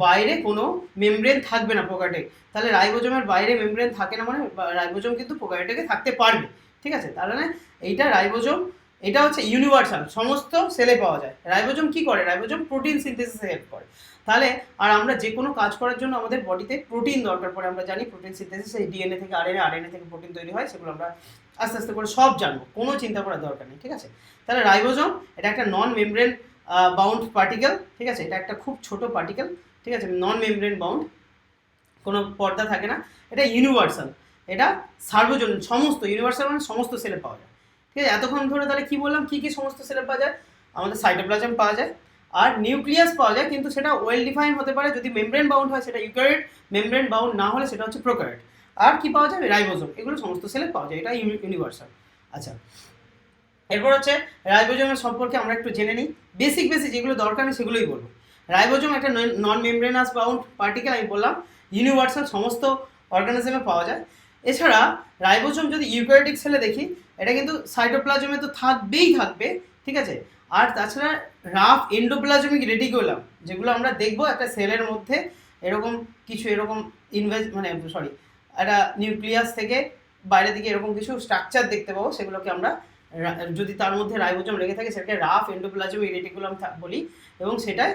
বাইরে কোনো মেমব্রেন থাকবে না প্রোক্যারিওটিক, তাহলে রাইবোজোমের বাইরে মেমব্রেন থাকে না, মানে রাইবোজোম কিন্তু প্রোক্যারিওটিকে থাকতে পারবে, ঠিক আছে। তাহলে এইটা রাইবোজোম, এটা হচ্ছে ইউনিভার্সাল, সমস্ত সেলে পাওয়া যায়। রাইবোজোম কি করে, রাইবোজোম প্রোটিন সিনথেসিসে হেল্প করে। তাহলে আর আমরা যে কোনো কাজ করার জন্য আমাদের বডিতে প্রোটিন দরকার পড়ে, আমরা জানি প্রোটিন সিনথেসিস, এই ডিএনএ থেকে আরএনএ, আরএনএ থেকে প্রোটিন তৈরি হয়, সেগুলো আমরা আস্তে আস্তে করে সব জানবো, কোনো চিন্তা করার দরকার নেই, ঠিক আছে। তাহলে রাইবোজোম এটা একটা নন মেমব্রেন বাউন্ড পার্টিকেল, ঠিক আছে, এটা একটা খুব ছোট পার্টিকেল, ঠিক আছে, নন মেমব্রেন বাউন্ড, কোনো পর্দা থাকে না, এটা ইউনিভার্সাল, এটা সার্বজনীন, সমস্ত ইউনিভার্সাল মানে সমস্ত সেলে পাওয়া যায়, ঠিক আছে। এতক্ষণ ধরে তাহলে কি বললাম, কি কি সমস্ত সেলে পাওয়া যায়, আমাদের সাইটোপ্লাজম পাওয়া যায়, আর নিউক্লিয়াস পাওয়া যায়, কিন্তু সেটা ওয়েল ডিফাইন হতে পারে, যদি মেমব্রেন বাউন্ড হয় সেটা ইউক্যারিওট, মেমব্রেন বাউন্ড না হলে সেটা হচ্ছে প্রোক্যারিওট। আর কি পাওয়া যাবে, রাইবোজোম, এগুলো সমস্ত সেলে পাওয়া যায়, এটা ইউনিভার্সাল। আচ্ছা, এরপর হচ্ছে রাইবোজোমের সম্পর্কে আমরা একটু জেনে নিই, বেসিক যেগুলো দরকার নেই সেগুলোই বলবো। রাইবোজোম একটা নন মেমব্রেনাস বাউন্ড পার্টিকেল, আমি বললাম ইউনিভার্সাল, সমস্ত অর্গানিজমে পাওয়া যায়। এছাড়া রাইবোজোম যদি ইউক্যারিওটিক সেলে দেখি, এটা কিন্তু সাইটোপ্লাজমে তো থাকবেই থাকবে, ঠিক আছে। আর তাছাড়া রাফ এন্ডোপ্লাজমিক রেটিকুলাম, যেগুলো আমরা দেখবো একটা সেলের মধ্যে এরকম কিছু, এরকম একটা নিউক্লিয়াস থেকে বাইরের দিকে এরকম কিছু স্ট্রাকচার দেখতে পাবো, সেগুলোকে আমরা যদি তার মধ্যে রাইবোজোম লেগে থাকে সেটাকে রাফ এন্ডোপ্লাজমিক রেটিকুলাম বলি, এবং সেটাই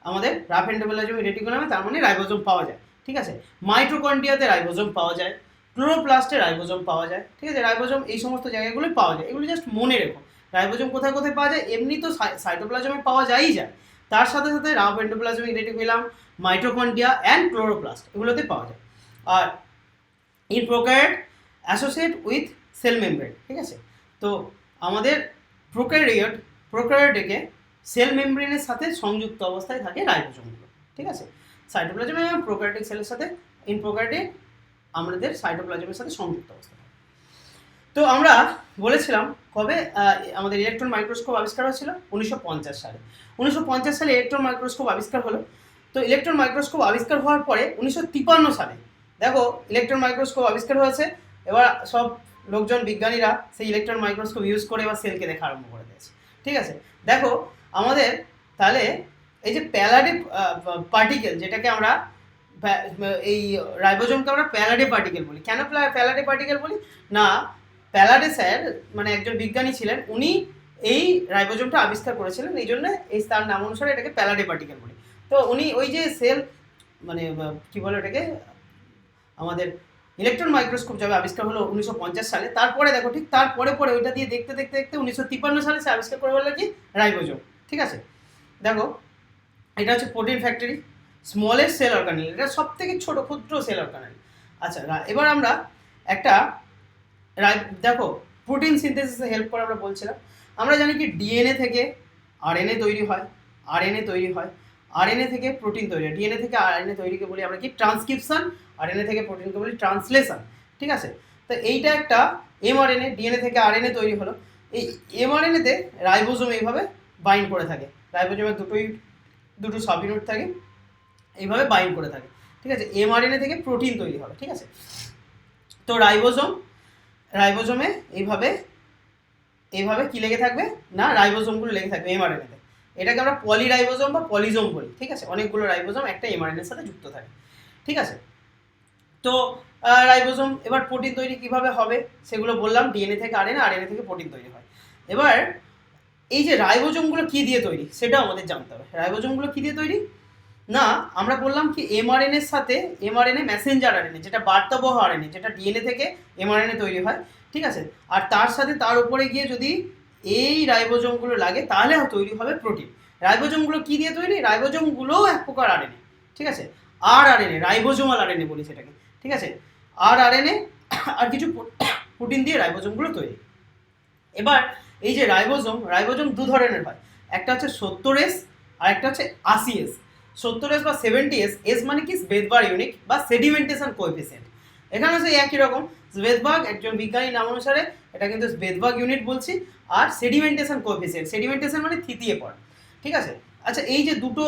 আমাদের রাফ এন্ডোপ্লাজমিক রেটিকুলামে তার মানে রাইবোজোম পাওয়া যায়, ঠিক আছে। মাইটোকন্ড্রিয়াতে রাইবোজোম পাওয়া যায়, ক্লোরোপ্লাস্টে রাইবোজোম পাওয়া যায়, ঠিক আছে। রাইবোজোম এই সমস্ত জায়গাগুলোই পাওয়া যায়, এগুলো জাস্ট মনে রেখো। রাইবোজোম কোথায় কোথায় পাওয়া যায়, এমনি তো সাইটোপ্লাজমে পাওয়া যায়ই যায়, তার সাথে সাথে rough endoplasmic reticulum, mitochondria and chloroplast এগুলোতে পাওয়া যায়। আর in prokaryote associate with cell membrane, ঠিক আছে। তো আমাদের প্রোক্যারিওটে সেল মেমব্রেনের সাথে সংযুক্ত অবস্থায় থাকে রাইবোজোমগুলো, ঠিক আছে। সাইটোপ্লাজম এবং প্রোক্যারিওটিক সেলের সাথে, ইন প্রোক্যারিওটে আমাদের সাইটোপ্লাজমের সাথে সংযুক্ত অবস্থা। তো আমরা বলেছিলাম কবে আমাদের ইলেকট্রন মাইক্রোস্কোপ আবিষ্কার হয়েছিল, 1950 সালে। 1950 সালে ইলেকট্রন মাইক্রোস্কোপ আবিষ্কার হলো। তো ইলেকট্রন মাইক্রোস্কোপ আবিষ্কার হওয়ার পরে 1953 সালে দেখো ইলেকট্রন মাইক্রোস্কোপ আবিষ্কার হয়েছে। এবার সব লোকজন, বিজ্ঞানীরা সেই ইলেকট্রন মাইক্রোস্কোপ ইউজ করে এবার সেলকে দেখা আরম্ভ করে দিয়েছে, ঠিক আছে। দেখো আমাদের তাহলে এই যে প্যালাডে পার্টিকেল, যেটাকে আমরা এই রাইবোজোমকে আমরা প্যালাডে পার্টিকেল বলি। কেন প্যালাডে পার্টিকেল বলি না, প্যালাডে স্যার মানে একজন বিজ্ঞানী ছিলেন, উনি এই রাইবোজোমটা আবিষ্কার করেছিলেন, এই জন্য এই তার নাম অনুসারে এটাকে প্যালাডে পার্টিকেল বলি। তো উনি ওই যে সেল মানে কি বলে ওটাকে, আমাদের ইলেকট্রন মাইক্রোস্কোপ যাবে আবিষ্কার হলো 1950 সালে, তারপরে দেখো ঠিক তারপরে ওইটা দিয়ে দেখতে দেখতে দেখতে 1953 সালে সে আবিষ্কার করে বললো কি রাইবোজোম, ঠিক আছে। দেখো এটা হচ্ছে protein factory, smallest cell organelle, এটা সব থেকে ছোট ক্ষুদ্র সেল অর্গানেল। আচ্ছা, এবার আমরা একটা দেখো প্রোটিন সিনথেসিসে হেল্প করে আমরা বলছিলাম, আমরা জানি কি ডিএনএ থেকে আরএনএ তৈরি হয়, আরএনএ থেকে প্রোটিন তৈরি হয়, ডিএনএ থেকে আরএনএ তৈরিকে বলি আমরা কি ট্রান্সক্রিপশন, আরএনএ থেকে প্রোটিনকে বলি ট্রান্সলেশন, ঠিক আছে। তো এইটা একটা এমআরএনএ, ডিএনএ থেকে আরএনএ তৈরি হলো, এই এমআরএনএতে রাইবোজোম এইভাবে বাইন্ড করে থাকে, রাইবোজোমের দুটো সাব ইউনিট থাকে, এইভাবে বাইন্ড করে থাকে, ঠিক আছে। এমআরএনএ থেকে প্রোটিন তৈরি হবে, ঠিক আছে। তো রাইবোজোমে এইভাবে কি লেগে থাকবে না, রাইবোজোমগুলো লেগে থাকবে এমআরএনএতে, এটাকে আমরা পলিরাইবোজোম বা পলিজোম বলি, ঠিক আছে। অনেকগুলো রাইবোজোম একটা এমআরএনএর সাথে যুক্ত থাকে, ঠিক আছে। তো রাইবোজোম, এবার প্রোটিন তৈরি কিভাবে হবে সেগুলো বললাম, ডিএনএ থেকে আরএনএ, আরএনএ থেকে প্রোটিন তৈরি হয়। এবার এই যে রাইবোজোমগুলো কী দিয়ে তৈরি সেটাও আমাদের জানতে হবে। রাইবোজোমগুলো কী দিয়ে তৈরি না, আমরা বললাম কি এমআরএনএর সাথে, এমআরএনএ মেসেঞ্জার আরএনএ, যেটা বার্তাবহ আরএনএ, যেটা ডিএনএ থেকে এমআরএনএ তৈরি হয়, ঠিক আছে। আর তার সাথে তার উপরে গিয়ে যদি এই রাইবোজোমগুলো লাগে তাহলে তৈরি হবে প্রোটিন। রাইবোজোমগুলো কী দিয়ে তৈরি, রাইবোজোমগুলোও এক প্রকার আরএনএ, ঠিক আছে। আর আরএনএ, রাইবোজোমাল আরএনএ বলি সেটাকে, ঠিক আছে। আর আরএনএ আর কিছু প্রোটিন দিয়ে রাইবোজোমগুলো তৈরি। এবার এই যে রাইবোজোম দু ধরনের হয়, একটা হচ্ছে 70S আর একটা হচ্ছে 80S। 70S বা 70S, এস মানে কি স্বেদবার ইউনিট বা সেডিমেন্টেশন কোএফিসিয়েন্ট। এখানে হচ্ছে একই রকম, স্বেদবার্গ একজন বিজ্ঞানী নাম অনুসারে এটা কিন্তু স্বেদবার্গ ইউনিট বলছি, আর সেডিমেন্টেশন কোএফিসিয়েন্ট, সেডিমেন্টেশন মানে থিতিয়ে পড়া, ঠিক আছে। আচ্ছা, এই যে দুটো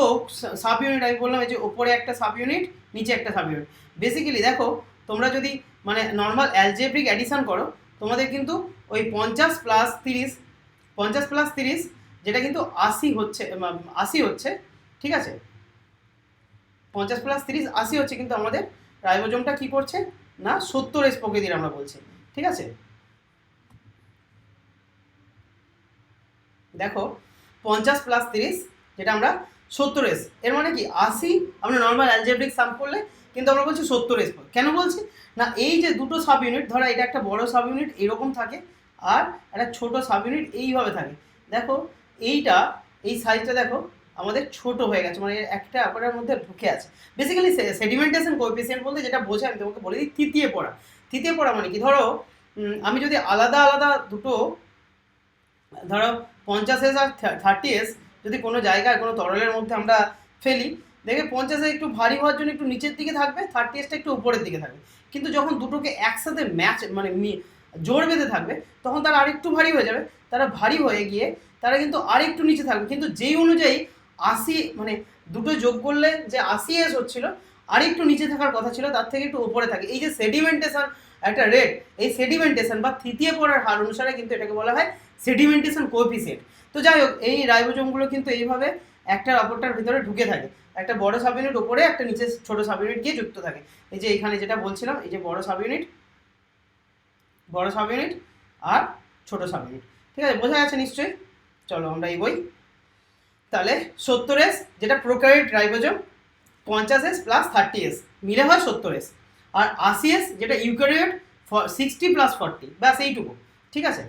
সাব ইউনিট আমি বললাম, এই যে ওপরে একটা সাব ইউনিট, নিচে একটা সাব ইউনিট, বেসিক্যালি দেখো তোমরা যদি মানে নর্মাল অ্যালজেব্রিক অ্যাডিশন করো, তোমাদের কিন্তু ওই 50 + 30, যেটা কিন্তু 80 হচ্ছে, ঠিক আছে। 50 + 30 80 হচ্ছে, কিন্তু আমাদের রাইবোজোমটা কি করছে না 70S প্রকৃতির আমরা বলছি, ঠিক আছে। দেখো 50 + 30 যেটা আমরা 70S, এর মানে কি 80 আমরা নর্মাল অ্যালজেব্রিক সাম করলে কিন্তু আমরা বলছি 70S। কেন বলছি না, এই যে দুটো সাব ইউনিট, ধরো এটা একটা বড় সাব ইউনিট এরকম থাকে, আর একটা ছোট সাব ইউনিট এইভাবে থাকে। দেখো এইটা, এই সাইজটা দেখো আমাদের ছোট হয়ে গেছে, মানে একটা অপরের মধ্যে ঢুকে আছে। বেসিক্যালি সেডিমেন্টেশন কোএফিসিয়েন্ট বলতে যেটা বোঝায় আমি তোমাকে বলে দিই, তৃতীয় পড়া। তৃতীয় পড়া মানে কি, ধরো আমি যদি আলাদা আলাদা দুটো, ধরো 50S আর 30S যদি কোনো জায়গায় কোনো তরলের মধ্যে আমরা ফেলি, দেখবে 50 একটু ভারী হওয়ার জন্য একটু নিচের দিকে থাকবে, 30Sটা একটু উপরের দিকে থাকবে। কিন্তু যখন দুটোকে একসাথে ম্যাচ মানে জোর বেঁধে থাকবে, তখন তারা আরেকটু ভারী হয়ে যাবে, তারা ভারী হয়ে গিয়ে তারা কিন্তু আরেকটু নিচে থাকবে। কিন্তু যেই অনুযায়ী 80 মানে দুটো যোগ করলে যে 80S হচ্ছিল, আরেকটু নিচে থাকার কথা ছিল তার থেকে একটু উপরে থাকে। এই যে সেডিমেন্টেশন একটা রেট, এই সেডিমেন্টেশন বা তৃতীয় পড়ার হার অনুসারে কিন্তু এটাকে বলা হয় সেডিমেন্টেশন কোএফিসিয়েন্ট। তো যাই হোক, এই রাইবোজোমগুলো কিন্তু এইভাবে একটার অপরটার ভিতরে ঢুকে থাকে, একটা বড় সাব ইউনিট ওপরে, একটা নিচে ছোট সাব ইউনিট গিয়ে যুক্ত থাকে। এই যে এখানে যেটা বলছিলাম, এই যে বড় সাব ইউনিট আর ছোট সাব ইউনিট, ঠিক আছে, বোঝা গেছে নিশ্চয়ই। চলো আমরা এগোই। তাহলে 70S যেটা প্রোক্যারিওট রাইবোজোম, 50S + 30S মিলে হয় 70S, আর 80S যেটা ইউক্যারিওট 60 + 40, ব্যাস এইটুকু, ঠিক আছে।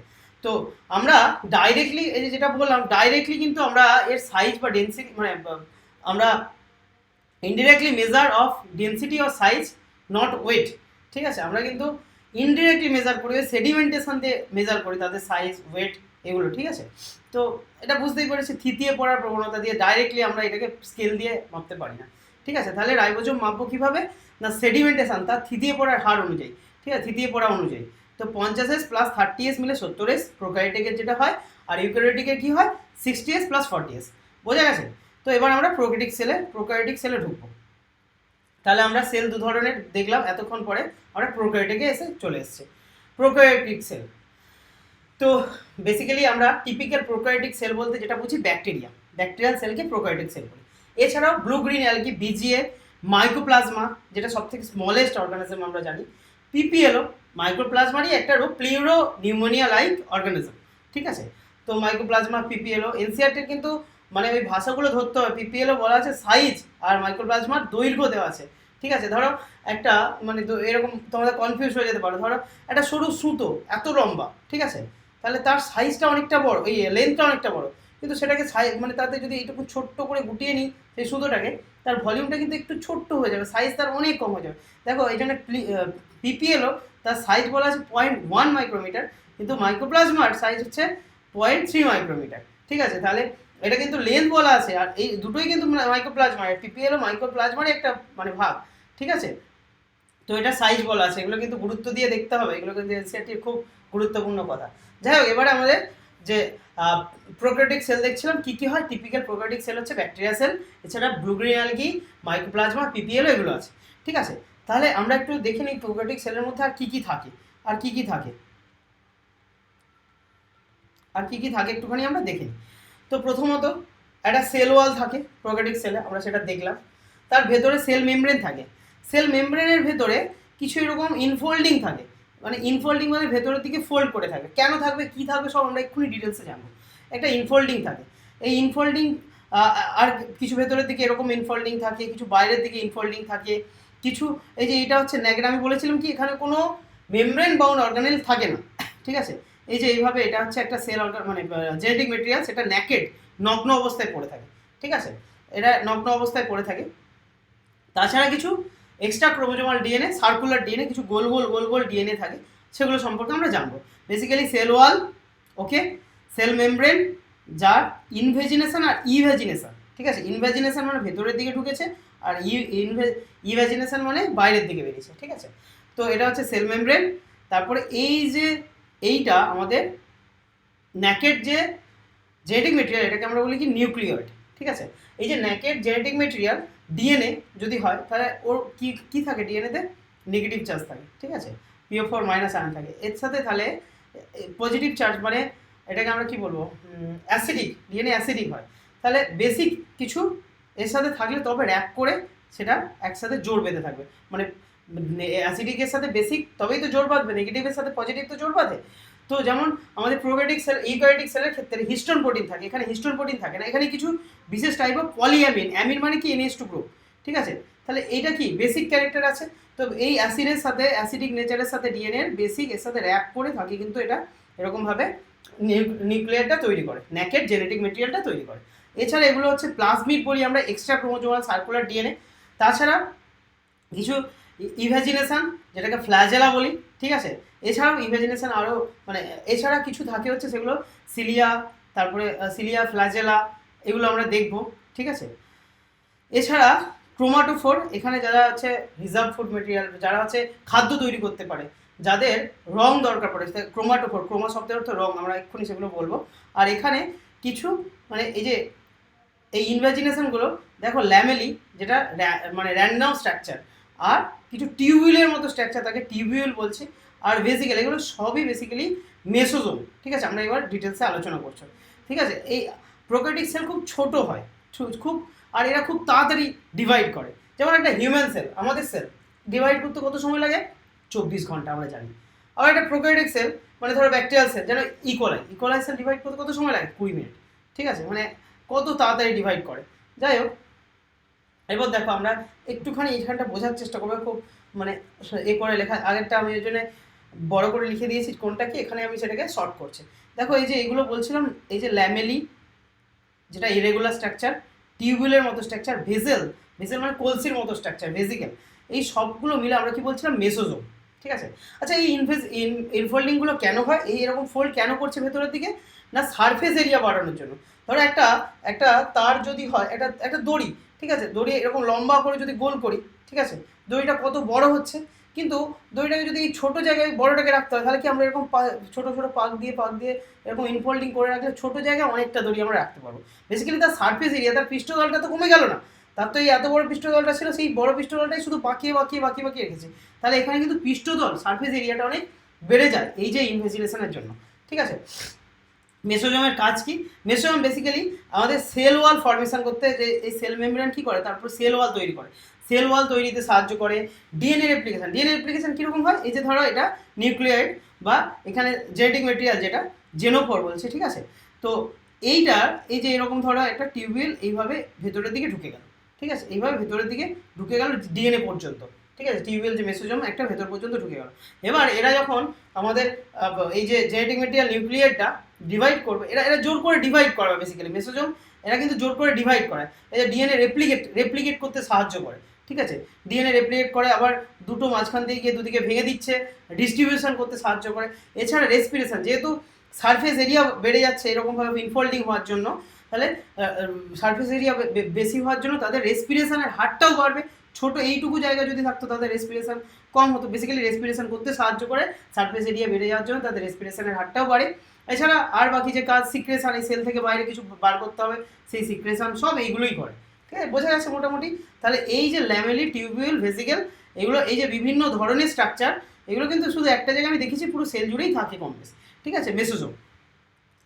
তো আমরা ডাইরেক্টলি এই যেটা বললাম, ডাইরেক্টলি কিন্তু আমরা এর সাইজ বা ডেন্সিটি মানে আমরা indirectly measure of density or size not weight, ঠিক আছে। আমরা কিন্তু ইনডিরেক্টলি মেজার করি, সেডিমেন্টেশন দিয়ে মেজার করি তাদের সাইজ, ওয়েট এগুলো, ঠিক আছে। তো এটা বুঝতেই পেরেছি, থিতিয়ে পড়ার প্রবণতা দিয়ে ডাইরেক্টলি আমরা এটাকে স্কেল দিয়ে মাপতে পারি না, ঠিক আছে। তাহলে রাইবোজোম মাপবো কীভাবে না, সেডিমেন্টেশন তার থিতিয়ে পড়ার হার অনুযায়ী, ঠিক আছে, থিতিয়ে পড়া অনুযায়ী। তো 50S + 30S মিলে 70S প্রোক্যারিওটিকের যেটা হয়, আর ইউক্যারিওটিকের কী হয় 60S + 40S, বোঝা গেছে। তো এবার আমরা প্রোক্যারিওটিক সেলে ঢুকবো। তাহলে আমরা সেল দু ধরনের দেখলাম এতক্ষণ পরে, আমরা প্রোক্যারিওটিকে চলে এসেছি প্রোক্যারিওটিক সেল। তো বেসিক্যালি আমরা টিপিক্যাল প্রোক্যারিওটিক সেল বলতে যেটা বুঝি ব্যাকটেরিয়াল সেলকে প্রোক্যারিওটিক সেল বলি। এছাড়াও blue green algae, VGA, mycoplasma যেটা সবথেকে স্মলেস্ট অর্গানিজম আমরা জানি, পিপিএলও মাইক্রোপ্লাজমারই একটা রূপ, প্লিউরো নিউমোনিয়া লাইক অর্গানিজম, ঠিক আছে। তো মাইক্রোপ্লাজমা, পিপিএলও, এনসিআরটির কিন্তু মানে ওই ভাষাগুলো ধরতে হবে। পিপিএলও বলা আছে সাইজ, আর মাইক্রোপ্লাজমার দৈর্ঘ্য দেওয়া আছে, ঠিক আছে। ধরো একটা মানে এরকম তোমাদের কনফিউজ হয়ে যেতে পারো, ধরো একটা সরু সুতো এত লম্বা, ঠিক আছে, তাহলে তার সাইজটা অনেকটা বড়, এই লেন্থটা অনেকটা বড়, কিন্তু সেটাকে মানে তাতে যদি এইটুকু ছোট্ট করে গুটিয়ে নিই সেই সুতোটাকে, তার ভলিউমটা কিন্তু একটু ছোট্ট হয়ে যাবে, সাইজ তার অনেক কম হয়ে যাবে। দেখো এখানে পিপিএলও তার সাইজ বলা আছে 0.1 মাইক্রোমিটার, কিন্তু মাইক্রোপ্লাজমার সাইজ হচ্ছে 0.3 মাইক্রোমিটার, ঠিক আছে। তাহলে এটা কিন্তু লেন্থ বলা আছে, আর এই দুটোই কিন্তু মাইক্রোপ্লাজমার, পিপিএলও মাইক্রোপ্লাজমারই একটা মানে ভাগ, ঠিক আছে। তো এটা সাইজ বলা আছে, এগুলো কিন্তু গুরুত্ব দিয়ে দেখতে হবে, এগুলো কিন্তু এনসিআরটির খুব গুরুত্বপূর্ণ কথা। যাই হোক, এবারে আমাদের যে প্রোক্যারিওটিক সেল দেখছিলাম কী কী হয়, টিপিক্যাল প্রোক্যারিওটিক সেল হচ্ছে ব্যাকটেরিয়া সেল, এছাড়া ব্লু গ্রিন অ্যালগি, মাইক্রোপ্লাজমা, পিপিএলও এগুলো আছে, ঠিক আছে। তাহলে আমরা একটু দেখে নিই প্রোক্যারিওটিক সেলের মধ্যে আর কী কী থাকে, একটুখানি আমরা দেখে নিই। তো প্রথমত একটা সেল ওয়াল থাকে প্রোক্যারিওটিক সেলে, আমরা সেটা দেখলাম। তার ভেতরে সেল মেমব্রেন থাকে, সেল মেমব্রেনের ভেতরে কিছু এরকম ইনফোল্ডিং থাকে, মানে ইনফোল্ডিং মানে ভেতরের দিকে ফোল্ড করে থাকে। কেন থাকবে, কী থাকবে, সব আমরা এক্ষুনি ডিটেলসে জানবো। একটা ইনফোল্ডিং থাকে, এই ইনফোল্ডিং আর কিছু ভেতরের দিকে এরকম ইনফোল্ডিং থাকে, কিছু বাইরের দিকে ইনফোল্ডিং থাকে, কিছু এই যে এটা হচ্ছে ন্যাকেড, আমি বলেছিলাম কি এখানে কোনো মেমব্রেন বাউন্ড অর্গানেল থাকে না, ঠিক আছে। এই যে এইভাবে এটা হচ্ছে একটা সেল অর্গান মানে জেনেটিক মেটেরিয়াল, সেটা ন্যাকেড নগ্ন অবস্থায় পড়ে থাকে, ঠিক আছে, এটা নগ্ন অবস্থায় পড়ে থাকে। তাছাড়া কিছু extra chromosomal DNA, circular DNA, কিছু গোল গোল গোল গোল ডিএনএ থাকে, সেগুলো সম্পর্কে আমরা জানবো। বেসিক্যালি সেল ওয়াল, ওকে, সেল মেমব্রেন, যার ইনভেজিনেশন আর ইভ্যাজিনেশন, ঠিক আছে। ইনভেজিনেশন মানে ভেতরের দিকে ঢুকেছে, আর ইভ্যাজিনেশন মানে বাইরের দিকে বেরিয়েছে, ঠিক আছে। তো এটা হচ্ছে সেল মেমব্রেন। তারপরে এই যে এইটা আমাদের ন্যাকেড যে জেনেটিক মেটেরিয়াল, এটাকে আমরা বলি কি নিউক্লিয়েট, ঠিক আছে। এই যে ন্যাকেড জেনেটিক মেটেরিয়াল ডিএনএ যদি হয়, তাহলে ওর কি কি থাকে, ডিএনএতে নেগেটিভ চার্জ থাকে, ঠিক আছে, PO4 মাইনাস আয়ন থাকে। এর সাথে তাহলে পজিটিভ চার্জ মানে এটাকে আমরা কি বলবো, অ্যাসিডিক, ডিএনএ অ্যাসিডিক হয়। তাহলে বেসিক কিছু এর সাথে থাকলে তবে র্যাপ করে সেটা একসাথে জোর বেঁধে থাকবে, মানে অ্যাসিডিকের সাথে বেসিক তবেই তো জোর বাঁধবে, নেগেটিভের সাথে পজিটিভ তো জোর বাঁধে। তো যেমন আমাদের প্রোক্যারিওটিক সেল, ইউক্যারিওটিক সেলের ক্ষেত্রে হিস্টোন প্রোটিন থাকে, এখানে হিস্টোন প্রোটিন থাকে না, এখানে কিছু বিশেষ টাইপ অফ পলিঅ্যামিন, অ্যামিন মানে কি NH2 গ্রুপ, ঠিক আছে। তাহলে এইটা কি বেসিক ক্যারেক্টার আছে। তো এই অ্যাসিডের সাথে, অ্যাসিডিক নেচারের সাথে ডিএনএর বেসিক এর সাথে র্যাপ করে থাকে, কিন্তু এটা এরকমভাবে নিউক্লিয়ারটা তৈরি করে, ন্যাকেড জেনেটিক মেটেরিয়ালটা তৈরি করে। এছাড়া এগুলো হচ্ছে প্লাজমিড বলি আমরা, এক্সট্রা ক্রোমোজোমাল সার্কুলার ডিএনএ। তাছাড়া কিছু ইভ্যাজিনেশন, যেটাকে ফ্ল্যাজেলা বলি, ঠিক আছে। এছাড়াও ইভ্যাজিনেশন আরও মানে এছাড়া কিছু থাকে হচ্ছে, সেগুলো সিলিয়া, তারপরে সিলিয়া, ফ্ল্যাজেলা, এগুলো আমরা দেখব, ঠিক আছে। এছাড়া ক্রোমাটোফোর, এখানে যারা হচ্ছে রিজার্ভ ফুড মেটেরিয়াল, যারা হচ্ছে খাদ্য তৈরি করতে পারে, যাদের রং দরকার পড়ে, ক্রোমাটোফোর, ক্রোমা শব্দের অর্থ রং, আমরা এক্ষুনি সেগুলো বলবো। আর এখানে কিছু মানে এই যে এই ইনভ্যাজিনেশনগুলো দেখো ল্যামেলি, যেটা মানে র্যান্ডম স্ট্রাকচার, আর কিছু টিউবিউলের মতো স্ট্রাকচার থাকে, টিউবিউল বলছি, আর বেসিক্যালি এগুলো সবই বেসিক্যালি মেসোজোম, ঠিক আছে। আমরা এবার ডিটেলসে আলোচনা করছি, ঠিক আছে। এই প্রোক্যারিওটিক সেল খুব ছোট হয়, খুব, আর এরা খুব তাড়াতাড়ি ডিভাইড করে। যেমন একটা হিউম্যান সেল, আমাদের সেল ডিভাইড করতে কত সময় লাগে, 24 ঘন্টা আমরা জানি। আবার একটা প্রোক্যারিওটিক সেল মানে ধরো ব্যাকটেরিয়াল সেল, যেন ইকোলাই সেল ডিভাইড করতে কত সময় লাগে, 20 মিনিট, ঠিক আছে, মানে কত তাড়াতাড়ি ডিভাইড করে। যাই হোক, এবার দেখো আমরা একটুখানি এইখানটা বোঝার চেষ্টা করবো, খুব মানে এ করে লেখা, আগেরটা আমি ওই জন্য বড় করে লিখে দিয়েছি কোনটা কি, এখানে আমি সেটাকে শর্ট করছি। দেখো এই যে এগুলো বলছিলাম, এই যে ল্যামেলি যেটা ইরেগুলার স্ট্রাকচার, টিউবুলের মতো স্ট্রাকচার, ভেসেল, ভেসেল মানে কলসির মতো স্ট্রাকচার, ভেসিকেল, এই সবগুলো মিলে আমরা কি বলছিলাম, মেসোজোম, ঠিক আছে। আচ্ছা, এই ইনফোল্ডিংগুলো কেন হয়, এই এরকম ফোল্ড কেন করছে ভেতরের দিকে, না সারফেস এরিয়া বাড়ানোর জন্য। ধরো একটা তার যদি হয়, একটা দড়ি, ঠিক আছে, দড়ি এরকম লম্বা করে যদি গোল করি, ঠিক আছে, দড়িটা কত বড় হচ্ছে, কিন্তু দড়িটাকে যদি এই ছোটো জায়গায় বড়টাকে রাখতে হয়, তাহলে কি আমরা এরকম ছোটো ছোটো পাক দিয়ে এরকম ইনফোল্ডিং করে রাখলে ছোটো জায়গায় অনেকটা দড়ি আমরা রাখতে পারবো। বেসিক্যালি তার সারফেস এরিয়া, তার পৃষ্ঠতলটা তো কমে গেল না, তার তো এই এত বড় পৃষ্ঠতলটা ছিল, সেই বড় পৃষ্ঠতলটাই শুধু বাঁকিয়ে রেখেছে। তাহলে এখানে কিন্তু পৃষ্ঠতল, সারফেস এরিয়াটা অনেক বেড়ে যায় এই যে ইনভেজিনেশনের জন্য, ঠিক আছে। মেসোজোমের কাজ কি, মেসোজোম বেসিক্যালি আমাদের সেল ওয়াল ফর্মেশন করতে, যে এই সেল মেমব্রেন কী করে, তারপর সেল ওয়াল তৈরি করে, সেল ওয়াল তৈরিতে সাহায্য করে। ডিএনএ রেপ্লিকেশন কীরকম হয়, এই যে ধরো এটা নিউক্লিয়েট বা এখানে জেনেটিক মেটেরিয়াল যেটা জেনোফোর বলছে, ঠিক আছে। তো এইটার এই যে এরকম ধরো একটা টিউবওয়েল এইভাবে ভেতরের দিকে ঢুকে গেল, ঠিক আছে, এইভাবে ভেতরের দিকে ঢুকে গেল ডিএনএ পর্যন্ত, ঠিক আছে, টিউবওয়েল যে মেসোজোম একটা ভেতর পর্যন্ত ঢুকে গেল। এবার এরা যখন আমাদের এই যে জেনেটিক মেটেরিয়াল নিউক্লিয়েটটা ডিভাইড করবে, এরা জোর করে ডিভাইড করবে, বেসিক্যালি মেসোজোম এরা কিন্তু জোর করে ডিভাইড করে, এই যে ডিএনএ রেপ্লিকেট করতে সাহায্য করে, ঠিক আছে, ডিএনএ রেপ্লিকেট করে, আবার দুটো মাঝখান দিয়ে গিয়ে দুদিকে ভেঙে দিচ্ছে, ডিস্ট্রিবিউশন করতে সাহায্য করে। এছাড়া রেসপিরেশন, যেহেতু সারফেস এরিয়া বেড়ে যাচ্ছে এরকমভাবে ইনফোল্ডিং হওয়ার জন্য, তাহলে সারফেস এরিয়া বেশি হওয়ার জন্য তাদের রেসপিরেশনের হারটাও বাড়বে। ছোটো এইটুকু জায়গা যদি থাকতো তাদের রেসপিরেশন কম হতো, বেসিক্যালি রেসপিরেশন করতে সাহায্য করে, সারফেস এরিয়া বেড়ে যাওয়ার জন্য তাদের রেসপিরেশনের হারটাও বাড়ে। এছাড়া আর বাকি যে কাজ, সিক্রেশন, এই সেল থেকে বাইরে কিছু বার করতে হবে, সেই সিক্রেশন সব এইগুলোই করে, ঠিক আছে, বোঝা গেছে মোটামুটি। তাহলে এই যে ল্যামেলি, টিউবিউল, ভেসিকেল, এগুলো এই যে বিভিন্ন ধরনের স্ট্রাকচার, এগুলো কিন্তু শুধু একটা জায়গায় আমি দেখেছি পুরো সেল জুড়েই থাকে কম বেশি, ঠিক আছে, মেসোজোম,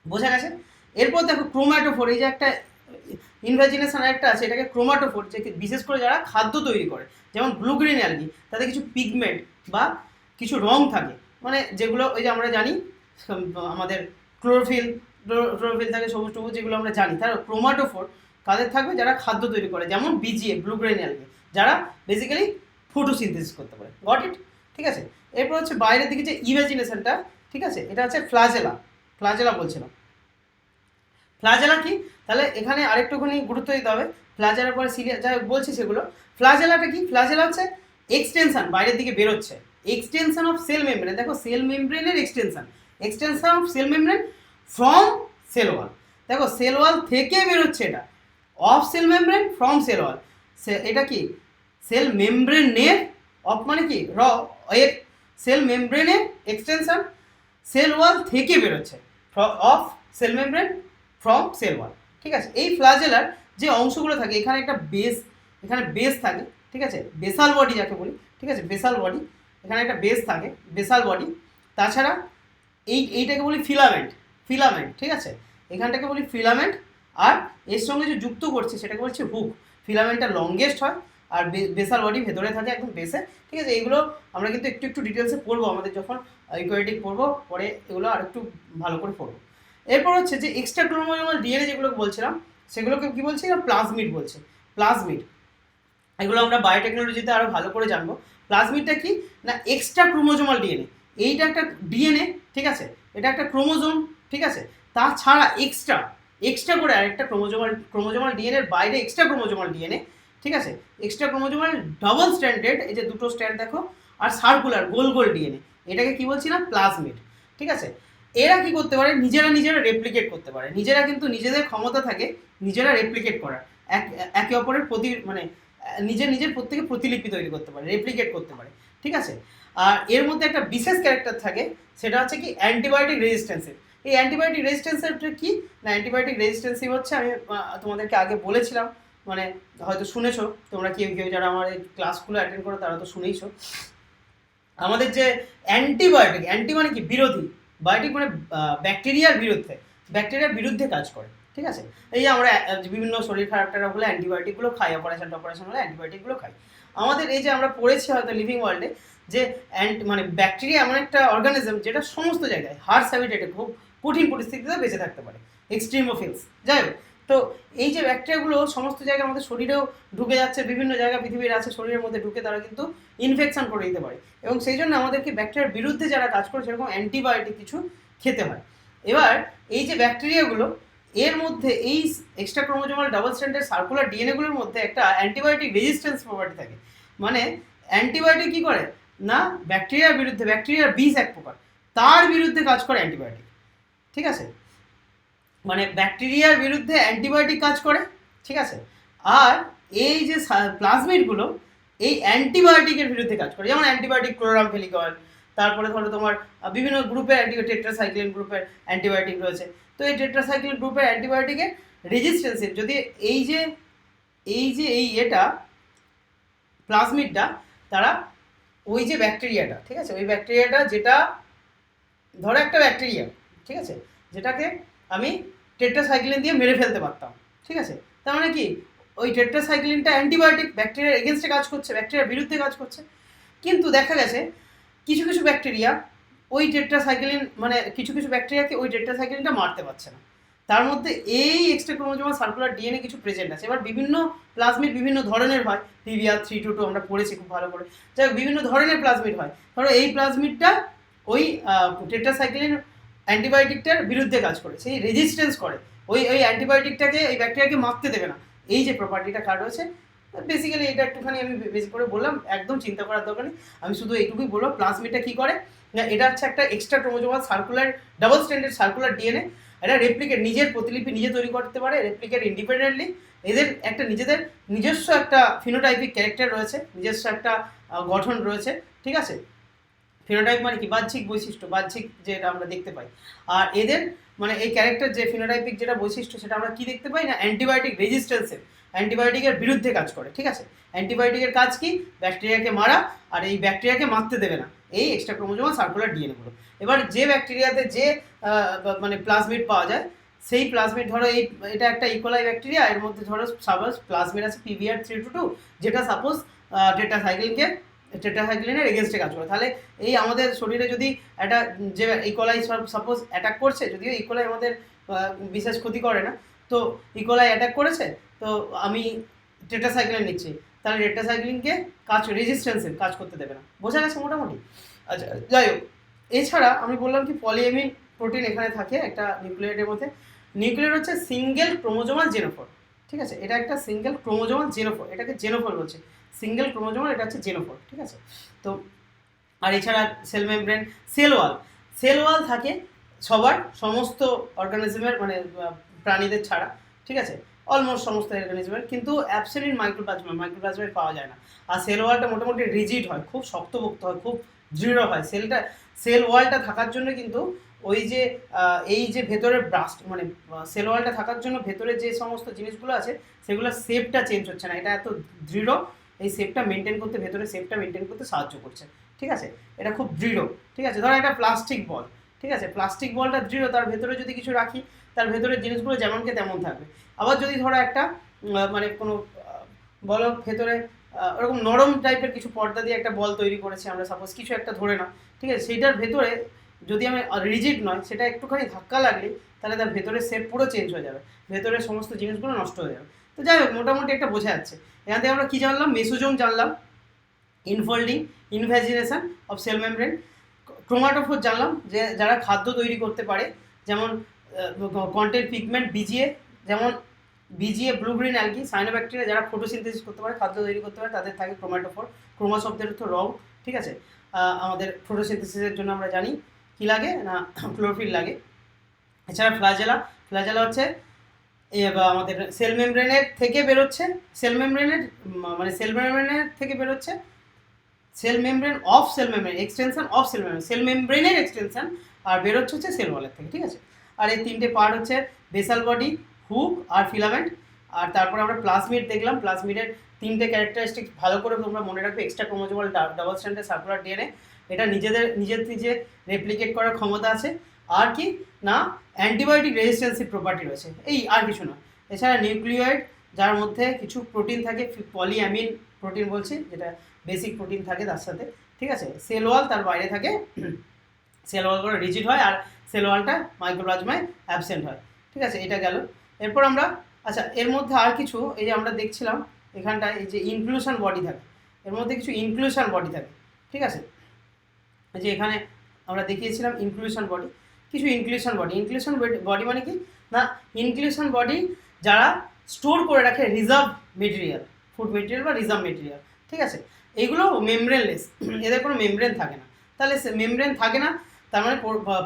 বোঝা গেছে। এরপর দেখো ক্রোম্যাটোফোর, এই যে একটা ইনভ্যাজিনেশন একটা আছে, এটাকে ক্রোমাটোফোর, যে বিশেষ করে যারা খাদ্য তৈরি করে, যেমন ব্লু গ্রিন অ্যালগি, তাদের কিছু পিগমেন্ট বা কিছু রং থাকে, মানে যেগুলো ওই যে আমরা জানি আমাদের ক্লোরোফিল ক্লোরোফিল থাকে সবুজ সবুজ, যেগুলো আমরা জানি, তার ক্রোমাটোফোর কাদের থাকবে, যারা খাদ্য তৈরি করে, যেমন বিজিএ ব্লু গ্রিন অ্যালগি, যারা বেসিক্যালি ফটোসিনথেসিস করতে পারে। Got it? ঠিক আছে। এরপর হচ্ছে বাইরের দিকে যে ইমাজিনেশনটা, ঠিক আছে, এটা হচ্ছে ফ্লাজেলা। ফ্লাজেলা বলছিলাম, ফ্লাজেলা কি, তাহলে এখানে আরেকটুখানি গুরুত্ব দিতে হবে। ফ্লাজেলার পরে সিরিয়া যা বলছি সেগুলো। ফ্লাজেলাটা কি? ফ্লাজেলা হচ্ছে এক্সটেনশন, বাইরের দিকে বেরোচ্ছে, এক্সটেনশন অফ সেল মেমব্রেন। দেখো সেল মেমব্রেনের extension, extension of cell membrane from cell wall. দেখো সেল ওয়াল থেকে বেরোচ্ছে এটা, of cell membrane from cell wall. এটা কি? সেল মেমব্রেনের, অফ মানে কি র, এর সেল মেমব্রেনের এক্সটেনশন, সেল ওয়াল থেকে বেরোচ্ছে, of cell membrane from cell wall. ঠিক আছে। এই ফ্লাজেলার যে অংশগুলো থাকে, এখানে একটা বেস, এখানে বেস থাকে, ঠিক আছে, বেসাল বডি যাকে বলি, ঠিক আছে, বেসাল বডি, এখানে একটা বেস থাকে, বেসাল বডি। তাছাড়া এইটাকে বলি ফিলামেন্ট, ফিলামেন্ট, ঠিক আছে, এখানটাকে বলি ফিলামেন্ট। আর এর সঙ্গে যে যুক্ত করছে সেটাকে বলছে হুক। ফিলামেন্টটা লংগেস্ট হয়, আর বেসাল বডি ভেতরে থাকে একদম বেসে। ঠিক আছে, এইগুলো আমরা কিন্তু একটু একটু ডিটেলসে পড়বো আমাদের যখন ইউক্যারিওটিক পড়বো, পরে এগুলো আর একটু ভালো করে পড়বো। এরপর হচ্ছে যে এক্সট্রা ক্রোমোজোমাল ডিএনএ যেগুলো বলছিলাম, সেগুলোকে কি বলছি না, প্লাজমিড বলছে। প্লাজমিড, এগুলো আমরা বায়োটেকনোলজিতে আরও ভালো করে জানবো। প্লাজমিডটা কি না, এক্সট্রা ক্রোমোজোমাল ডিএনএ। এইটা একটা ডিএনএ, ঠিক আছে, এটা একটা ক্রোমোজোম, ঠিক আছে, তাছাড়া এক্সট্রা এক্সট্রা করে আরেকটা ক্রোমোজোমাল ডিএনএর বাইরে এক্সট্রা ক্রোমোজোমাল ডিএনএ, ঠিক আছে, এক্সট্রা ক্রোমোজোমাল ডাবল স্ট্যান্ডেড, এই যে দুটো স্ট্যান্ড দেখো, আর সার্কুলার গোল গোল ডিএনএ, এটাকে কি বলছি না, প্লাজমিড। ঠিক আছে। এরা কি করতে পারে, নিজেরা নিজেরা রেপ্লিকেট করতে পারে, নিজেরা কিন্তু নিজেদের ক্ষমতা থাকে নিজেরা রেপ্লিকেট করার, একে অপরের প্রতি মানে নিজের নিজের প্রত্যেকে প্রতিলিপি তৈরি করতে পারে, রেপ্লিকেট করতে পারে। ঠিক আছে। আর এর মধ্যে একটা বিশেষ ক্যারেক্টার থাকে, সেটা হচ্ছে কি অ্যান্টিবায়োটিক রেজিস্ট্যান্সিভ। এই অ্যান্টিবায়োটিক রেজিস্ট্যান্সিভটা কি না, অ্যান্টিবায়োটিক রেজিস্ট্যান্সিভ হচ্ছে, আমি তোমাদেরকে আগে বলেছিলাম, মানে হয়তো শুনেছো তোমরা, কেউ কেউ যারা আমার এই ক্লাসগুলো অ্যাটেন্ড করো তারা তো শুনেইছো, আমাদের যে অ্যান্টিবায়োটিক, অ্যান্টি মানে কি বিরোধী, বায়োটিক মানে ব্যাকটেরিয়ার বিরুদ্ধে, ব্যাকটেরিয়ার বিরুদ্ধে কাজ করে। ঠিক আছে। এই যে আমরা বিভিন্ন শরীর খারাপ টারাপ হলে অ্যান্টিবায়োটিকগুলো খাই, অপারেশন হলে অ্যান্টিবায়োটিকগুলো খাই। আমাদের এই যে আমরা পড়েছি হয়তো লিভিং ওয়ার্ল্ডে, যে মানে ব্যাকটেরিয়া এমন একটা অর্গানিজম যেটা সমস্ত জায়গায় হার্স হ্যাবিটেটে খুব কঠিন পরিস্থিতিতে বেঁচে থাকতে পারে, এক্সট্রিমোফিলস। যাই হোক, তো এই যে ব্যাকটেরিয়াগুলো সমস্ত জায়গায় আমাদের শরীরেও ঢুকে যাচ্ছে, বিভিন্ন জায়গা পৃথিবীর আছে শরীরের মধ্যে ঢুকে, তারা কিন্তু ইনফেকশন করে দিতে পারে, এবং সেই জন্য আমাদেরকে ব্যাকটেরিয়ার বিরুদ্ধে যারা কাজ করে সেরকম অ্যান্টিবায়োটিক কিছু খেতে হয়। এবার এই যে ব্যাকটেরিয়াগুলো, এর মধ্যে এই extra chromosomal double standard circular ডিএনএগুলোর মধ্যে একটা অ্যান্টিবায়োটিক রেজিস্ট্যান্স প্রপার্টি থাকে। মানে অ্যান্টিবায়োটিক কী করে না, ব্যাকটেরিয়ার বিরুদ্ধে, ব্যাকটেরিয়ার বিষ এক প্রকার, তার বিরুদ্ধে কাজ করে অ্যান্টিবায়োটিক। ঠিক আছে, মানে ব্যাকটেরিয়ার বিরুদ্ধে অ্যান্টিবায়োটিক কাজ করে। ঠিক আছে। আর এই যে প্লাজমিডগুলো এই অ্যান্টিবায়োটিকের বিরুদ্ধে কাজ করে, যেমন অ্যান্টিবায়োটিক ক্লোরামফেনিকল, তারপরে ধরো তোমার বিভিন্ন গ্রুপের টেট্রাসাইক্লিন গ্রুপের অ্যান্টিবায়োটিক রয়েছে। তো এই টেট্রাসাইক্লিন গ্রুপের অ্যান্টিবায়োটিকের রেজিস্ট্যান্সিভ, যদি এই এটা প্লাজমিডটা, তারা ওই যে ব্যাকটেরিয়াটা, ঠিক আছে, ওই ব্যাকটেরিয়াটা যেটা ধরো একটা ব্যাকটেরিয়া, ঠিক আছে, যেটাকে আমি টেট্রাসাইক্লিন দিয়ে মেরে ফেলতে পারতাম। ঠিক আছে, তার মানে কি ওই টেট্রাসাইক্লিনটা অ্যান্টিবায়োটিক, ব্যাকটেরিয়ার এগেনস্টে কাজ করছে, ব্যাকটেরিয়ার বিরুদ্ধে কাজ করছে। কিন্তু দেখা গেছে কিছু কিছু ব্যাকটেরিয়া ওই টেট্রাসাইক্লিন, মানে কিছু কিছু ব্যাকটেরিয়াকে ওই টেট্রাসাইক্লিনটা মারতে পারছে না, তার মধ্যে এই এক্সট্রা ক্রোমোজোমাল সার্কুলার ডিএনএ কিছু প্রেজেন্ট আছে। এবার বিভিন্ন প্লাজমিড বিভিন্ন ধরনের হয়, পিভিআর 322 আমরা পড়েছি খুব ভালো করে। যাই হোক, বিভিন্ন ধরনের প্লাজমিড হয়। ধরো এই প্লাজমিডটা ওই টেট্রাসাইক্লিন অ্যান্টিবায়োটিকটার বিরুদ্ধে কাজ করে, সেই রেজিস্ট্যান্স করে, ওই অ্যান্টিবায়োটিকটাকে, এই ব্যাকটেরিয়াকে মারতে দেবে না, এই যে প্রপার্টিটা কার রয়েছে। বেসিক্যালি এটা একটুখানি আমি বেশি করে বললাম, একদম চিন্তা করার দরকার নেই, আমি শুধু এইটুকুই বললাম প্লাজমিডটা কী করে না, এটা হচ্ছে একটা extra chromosomal circular double standard circular DNA. এটা রেপ্লিকেট, নিজের প্রতিলিপি নিজে তৈরি করতে পারে, রেপ্লিকেট ইন্ডিপেন্ডেন্টলি। এদের একটা নিজেদের নিজস্ব একটা ফিনোটাইপিক ক্যারেক্টার রয়েছে, নিজস্ব একটা গঠন রয়েছে। ঠিক আছে, ফিনোটাইপ মানে কি বাহ্যিক বৈশিষ্ট্য, বাহ্যিক যেটা আমরা দেখতে পাই। আর এদের মানে এই ক্যারেক্টার যে ফিনোটাইপিক যেটা বৈশিষ্ট্য, সেটা আমরা কি দেখতে পাই না, অ্যান্টিবায়োটিক রেজিস্ট্যান্সের, অ্যান্টিবায়োটিকের বিরুদ্ধে কাজ করে। ঠিক আছে, অ্যান্টিবায়োটিকের কাজ কি, ব্যাকটেরিয়াকে মারা, আর এই ব্যাকটেরিয়াকে মারতে দেবে না এই এক্সট্রা ক্রোমোজোমাল সার্কুলার ডিএনএগুলো। এবার যে ব্যাকটেরিয়াতে যে মানে প্লাজমিড পাওয়া যায়, সেই প্লাজমিড ধরো এটা একটা ইকোলাই ব্যাকটেরিয়া, এর মধ্যে ধরো সাপোজ প্লাজমিড আছে PBr322, যেটা সাপোজ টেট্রাসাইক্লিনের এগেনস্টে কাজ করে। তাহলে এই আমাদের শরীরে যদি একটা যে ইকোলাই সাপোজ অ্যাটাক করছে, যদিও ইকোলাই আমাদের বিশেষ ক্ষতি করে না, তো ইকোলাই অ্যাটাক করেছে, তো আমি টেট্রাসাইক্লিন নিচ্ছি, তাহলে টেট্রাসাইক্লিনকে রেজিস্ট্যান্সের কাজ করতে দেবে না। বোঝা গেছে মোটামুটি? আচ্ছা, যাই হোক, এছাড়া আমি বললাম কি পলিএমিন প্রোটিন এখানে থাকে একটা নিউক্লিয়েটের মধ্যে। নিউক্লিয়েট হচ্ছে সিঙ্গেল ক্রোমোজোমাল জেনোফোর, ঠিক আছে? এটা একটা সিঙ্গেল ক্রোমোজোমাল জেনোফোর, এটাকে জেনোফোর বলছে, সিঙ্গেল ক্রোমোজোমাল, এটা হচ্ছে জেনোফোর, ঠিক আছে? তো আর এছাড়া সেল মেমব্রেন, সেল ওয়াল থাকে সবার, সমস্ত অর্গানিজমের, মানে প্রাণীদের ছাড়া, ঠিক আছে? অলমোস্ট সমস্ত অর্গানিজমের, কিন্তু অ্যাবসলিউট মাইক্রোপ্লাজমেট পাওয়া যায় না। আর সেল ওয়ালটা মোটামুটি রিজিড হয়, খুব শক্তপোক্ত হয়, খুব দৃঢ় হয়। সেল ওয়ালটা থাকার জন্য কিন্তু ওই যে এই যে ভেতরের ব্রাস্ট, মানে সেল ওয়ালটা থাকার জন্য ভেতরে যে সমস্ত জিনিসগুলো আছে সেগুলোর শেপটা চেঞ্জ হচ্ছে না, এটা এত দৃঢ়, এই শেপটা মেনটেন করতে, ভেতরে শেপটা মেনটেন করতে সাহায্য করছে, ঠিক আছে? এটা খুব দৃঢ়, ঠিক আছে? ধরো একটা প্লাস্টিক বল, ঠিক আছে? প্লাস্টিক বলটা দৃঢ়, তার ভেতরে যদি কিছু রাখি, তার ভেতরের জিনিসগুলো যেমনকে তেমন থাকবে। আবার যদি ধরো একটা মানে কোনো বলো ভেতরে ওরকম নরম টাইপের কিছু পর্দা দিয়ে একটা বল তৈরি করেছি আমরা, সাপোজ কিছু একটা ধরে না, ঠিক আছে? সেইটার ভেতরে যদি আমি রিজিড নয়, সেটা একটুখানি ধাক্কা লাগলে তাহলে তার ভেতরের শেপ পুরো চেঞ্জ হয়ে যাবে, ভেতরের সমস্ত জিনিসগুলো নষ্ট হয়ে যাবে। তো যাই হোক, মোটামুটি একটা বোঝা যাচ্ছে। এখান থেকে আমরা কী জানলাম? মেসোজোম জানলাম, ইনফোল্ডিং, ইনভ্যাজিনেশন অফ সেল মেমব্রেন, ক্রোমাটোফোর জানলাম, যে যারা খাদ্য তৈরি করতে পারে, যেমন কন্টেন্ট পিগমেন্ট, যেমন VGA, blue green algae, cyanobacteria, যারা ফটোসিনথেসিস করতে পারে, খাদ্য তৈরি করতে পারে, তাদের থাকে ক্রোমাটোফোর। ক্রোমা শব্দের অর্থ রং, ঠিক আছে? আমাদের ফটোসিনথেসিসের জন্য আমরা জানি কী লাগে না, ক্লোরোফিল লাগে। এছাড়া ফ্ল্যাজেলা হচ্ছে আমাদের সেল মেমব্রেনের থেকে বেরোচ্ছে, সেল মেমব্রেনের থেকে বেরোচ্ছে, cell membrane of cell membrane, extension of cell membrane, cell মেমব্রেনের এক্সটেনশন, আর বেরোচ্ছে হচ্ছে সেল ওয়ালের থেকে, ঠিক আছে? আর এই তিনটে পার্ট হচ্ছে বেসাল বডি, হুক আর ফিলামেন্ট। আর তারপরে আমরা প্লাজমিড দেখলাম, প্লাজমিডের তিনটে ক্যারেক্টারিস্টিক ভালো করে তোমরা মনে রাখবে। Extra chromosomal double stranded circular DNA, এটা নিজে রেপ্লিকেট করার ক্ষমতা আছে। আর কি না, অ্যান্টিবায়োটিক রেজিস্ট্যান্সিভ প্রপার্টি রয়েছে, এই আর কিছু না। এছাড়া নিউক্লিয়েট, যার মধ্যে কিছু প্রোটিন থাকে, পলিঅ্যামিন প্রোটিন বলছি, যেটা বেসিক প্রোটিন থাকে তার সাথে, ঠিক আছে? সেল ওয়াল তার বাইরে থাকে, সেল ওয়াল করে রিজিড হয়, আর সেল ওয়ালটা মাইক্রোপ্লাজমায় অ্যাবসেন্ট হয়, ঠিক আছে? এটা গেল। এরপর আমরা, আচ্ছা, এর মধ্যে আর কিছু, এই যে আমরা দেখছিলাম এখানটায় এই যে ইনক্লুশন বডি থাকে, এর মধ্যে কিছু ইনক্লুশন বডি থাকে, ঠিক আছে? এই যে এখানে আমরা দেখিয়েছিলাম ইনক্লুশন বডি, কিছু ইনক্লুশন বডি মানে কি না, ইনক্লুশন বডি যারা স্টোর করে রাখে রিজার্ভ মেটেরিয়াল, ফুড মেটেরিয়াল বা রিজার্ভ মেটেরিয়াল, ঠিক আছে? এইগুলো মেমব্রেনলেস, এদের কোনো মেমব্রেন থাকে না। তাহলে মেমব্রেন থাকে না, তার মানে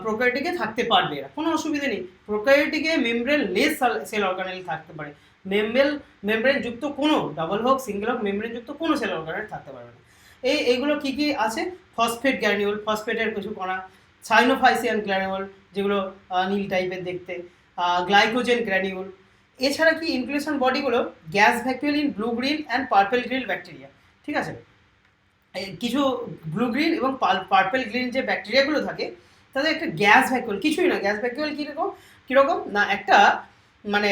প্রোক্যারিওটিকে থাকতে পারবে, এরা কোনো অসুবিধা নেই। প্রোক্যারিওটিকে মেমব্রেনলেস সেল অর্গানেল থাকতে পারে, মেমব্রেন যুক্ত কোনো, ডাবল হোক সিঙ্গেল হোক, মেমব্রেন যুক্ত কোনো সেল অর্গানেল থাকতে পারবে না। এইগুলো কী কী আছে? ফসফেট গ্র্যানিউল, ফসফেটের কিছু কণা, সাইনোফাইসিয়ান গ্র্যানিউল, যেগুলো নীল টাইপের দেখতে, গ্লাইকোজেন গ্র্যানিউল। এছাড়া কি ইনক্লুশন বডিগুলো gas vacuole in blue green and purple green bacteria, ঠিক আছে? কিছু ব্লু গ্রিন এবং পার্পেল গ্রিন যে ব্যাকটেরিয়াগুলো থাকে, তাদের একটা গ্যাস ভ্যাকুয়াল, কিছুই না, গ্যাস ভ্যাকুয়াল কীরকম না, একটা মানে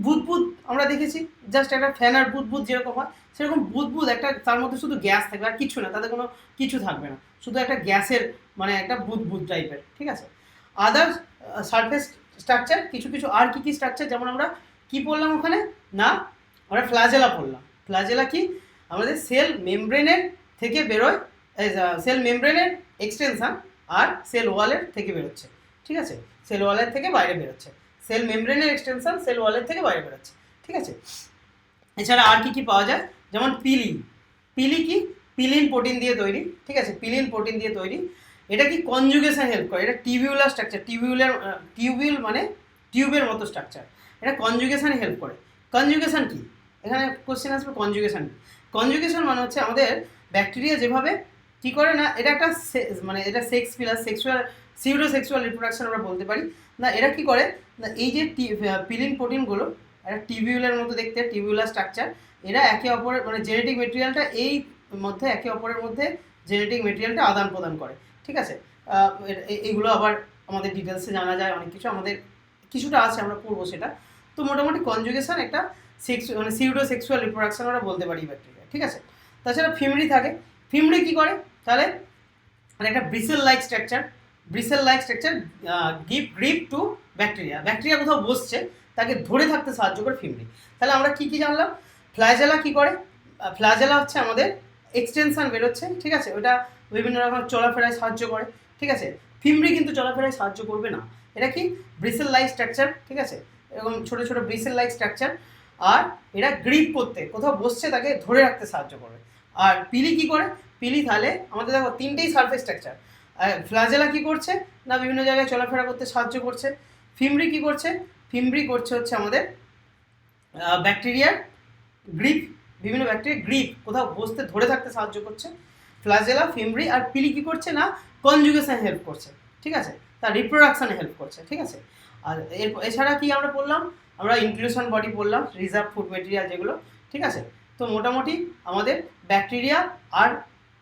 বুদবুদ আমরা দেখেছি, জাস্ট একটা ফ্যানার বুদবুদ যেরকম হয়, সেরকম বুদবুদ একটা, তার মধ্যে শুধু গ্যাস থাকবে আর কিছু না, তাতে কোনো কিছু থাকবে না, শুধু একটা গ্যাসের মানে একটা বুদবুদ টাইপের, ঠিক আছে? আদার সারফেস স্ট্রাকচার, কিছু আর কি স্ট্রাকচার, যেমন আমরা কি পড়লাম ওখানে না, আমরা ফ্ল্যাজেলা পড়লাম। ফ্ল্যাজেলা কি, আমাদের সেল মেমব্রেনের থেকে বেরোয়, সেল মেমব্রেনের এক্সটেনশন আর সেল ওয়ালের থেকে বেরোচ্ছে, ঠিক আছে? সেল ওয়ালের থেকে বাইরে বেরোচ্ছে, সেল মেমব্রেনের এক্সটেনশন সেল ওয়ালের থেকে বাইরে বেরোচ্ছে, ঠিক আছে? এছাড়া আর কি পাওয়া যায়, যেমন পিলিন প্রোটিন দিয়ে তৈরি, ঠিক আছে? পিলিন প্রোটিন দিয়ে তৈরি। এটা কি কনজুগেশন হেল্প করে, এটা টিউবিউলার স্ট্রাকচার, টিউবিউল মানে টিউবের মতো স্ট্রাকচার, এটা কনজুগেশনে হেল্প করে। কনজুগেশন কি, এখানে কোশ্চেন আসবে, কনজুগেশন মানে হচ্ছে আমাদের ব্যাকটেরিয়া যেভাবে কী করে না, এটা একটা মানে এটা সেক্স প্লাস সিউডোসেক্সুয়াল রিপ্রোডাকশন আমরা বলতে পারি না। এরা কী করে না, এই যে পিলিন প্রোটিনগুলো একটা টিউবিউলের মতো দেখতে, টিউবিউলার স্ট্রাকচার, এরা একে অপরের মানে জেনেটিক মেটেরিয়ালটা এই মধ্যে একে অপরের মধ্যে জেনেটিক মেটেরিয়ালটা আদান প্রদান করে, ঠিক আছে? এইগুলো আবার আমাদের ডিটেলসে জানা যায় অনেক কিছু, আমাদের কিছুটা আছে, আমরা পড়বো সেটা। তো মোটামুটি কনজুগেশন একটা মানে সিউডো সেক্সুয়াল রিপ্রোডাকশন আমরা বলতে পারি ব্যাকটেরিয়া, ঠিক আছে। তাছাড়া ফিমরি থাকে। ফিমরি কী করে তাহলে, মানে একটা bristle like structure give grip to bacteria কোথাও বসছে তাকে ধরে থাকতে সাহায্য করে ফিমরি। তাহলে আমরা কি জানলাম, ফ্ল্যাজেলা কি করে, ফ্ল্যাজেলা হচ্ছে আমাদের এক্সটেনশন বেরোচ্ছে, ঠিক আছে, ওটা বিভিন্ন রকম চলাফেরায় সাহায্য করে, ঠিক আছে। ফিমরি কিন্তু চলাফেরায় সাহায্য করবে না, এটা কি ব্রিসেল লাইক স্ট্রাকচার, ঠিক আছে, এরকম ছোটো ছোটো ব্রিসেল লাইক স্ট্রাকচার, আর এরা গ্রিপ করতে কোথাও বসছে তাকে ধরে রাখতে সাহায্য করবে। আর পিলি কি করে, পিলি তাহলে আমাদের দেখো তিনটেই সারফেস স্ট্রাকচার। ফ্ল্যাজেলা কি করছে না বিভিন্ন জায়গায় চলাফেরা করতে সাহায্য করছে। ফিমরি কি করছে, ফিমরি করছে হচ্ছে আমাদের ব্যাকটেরিয়ার গ্রিপ, বিভিন্ন ব্যাকটেরিয়া গ্রিপ কোথাও বসতে ধরে থাকতে সাহায্য করছে। ফ্ল্যাজেলা, ফিমরি আর পিলি কি করছে না কনজুগেশনে হেল্প করছে, ঠিক আছে, তার রিপ্রোডাকশানে হেল্প করছে, ঠিক আছে। আর এছাড়া কি আমরা পড়লাম, আমরা ইনক্লুশন বডি পড়লাম, রিজার্ভ ফুড মেটেরিয়াল যেগুলো, ঠিক আছে। তো মোটামুটি আমাদের ব্যাকটেরিয়া, আর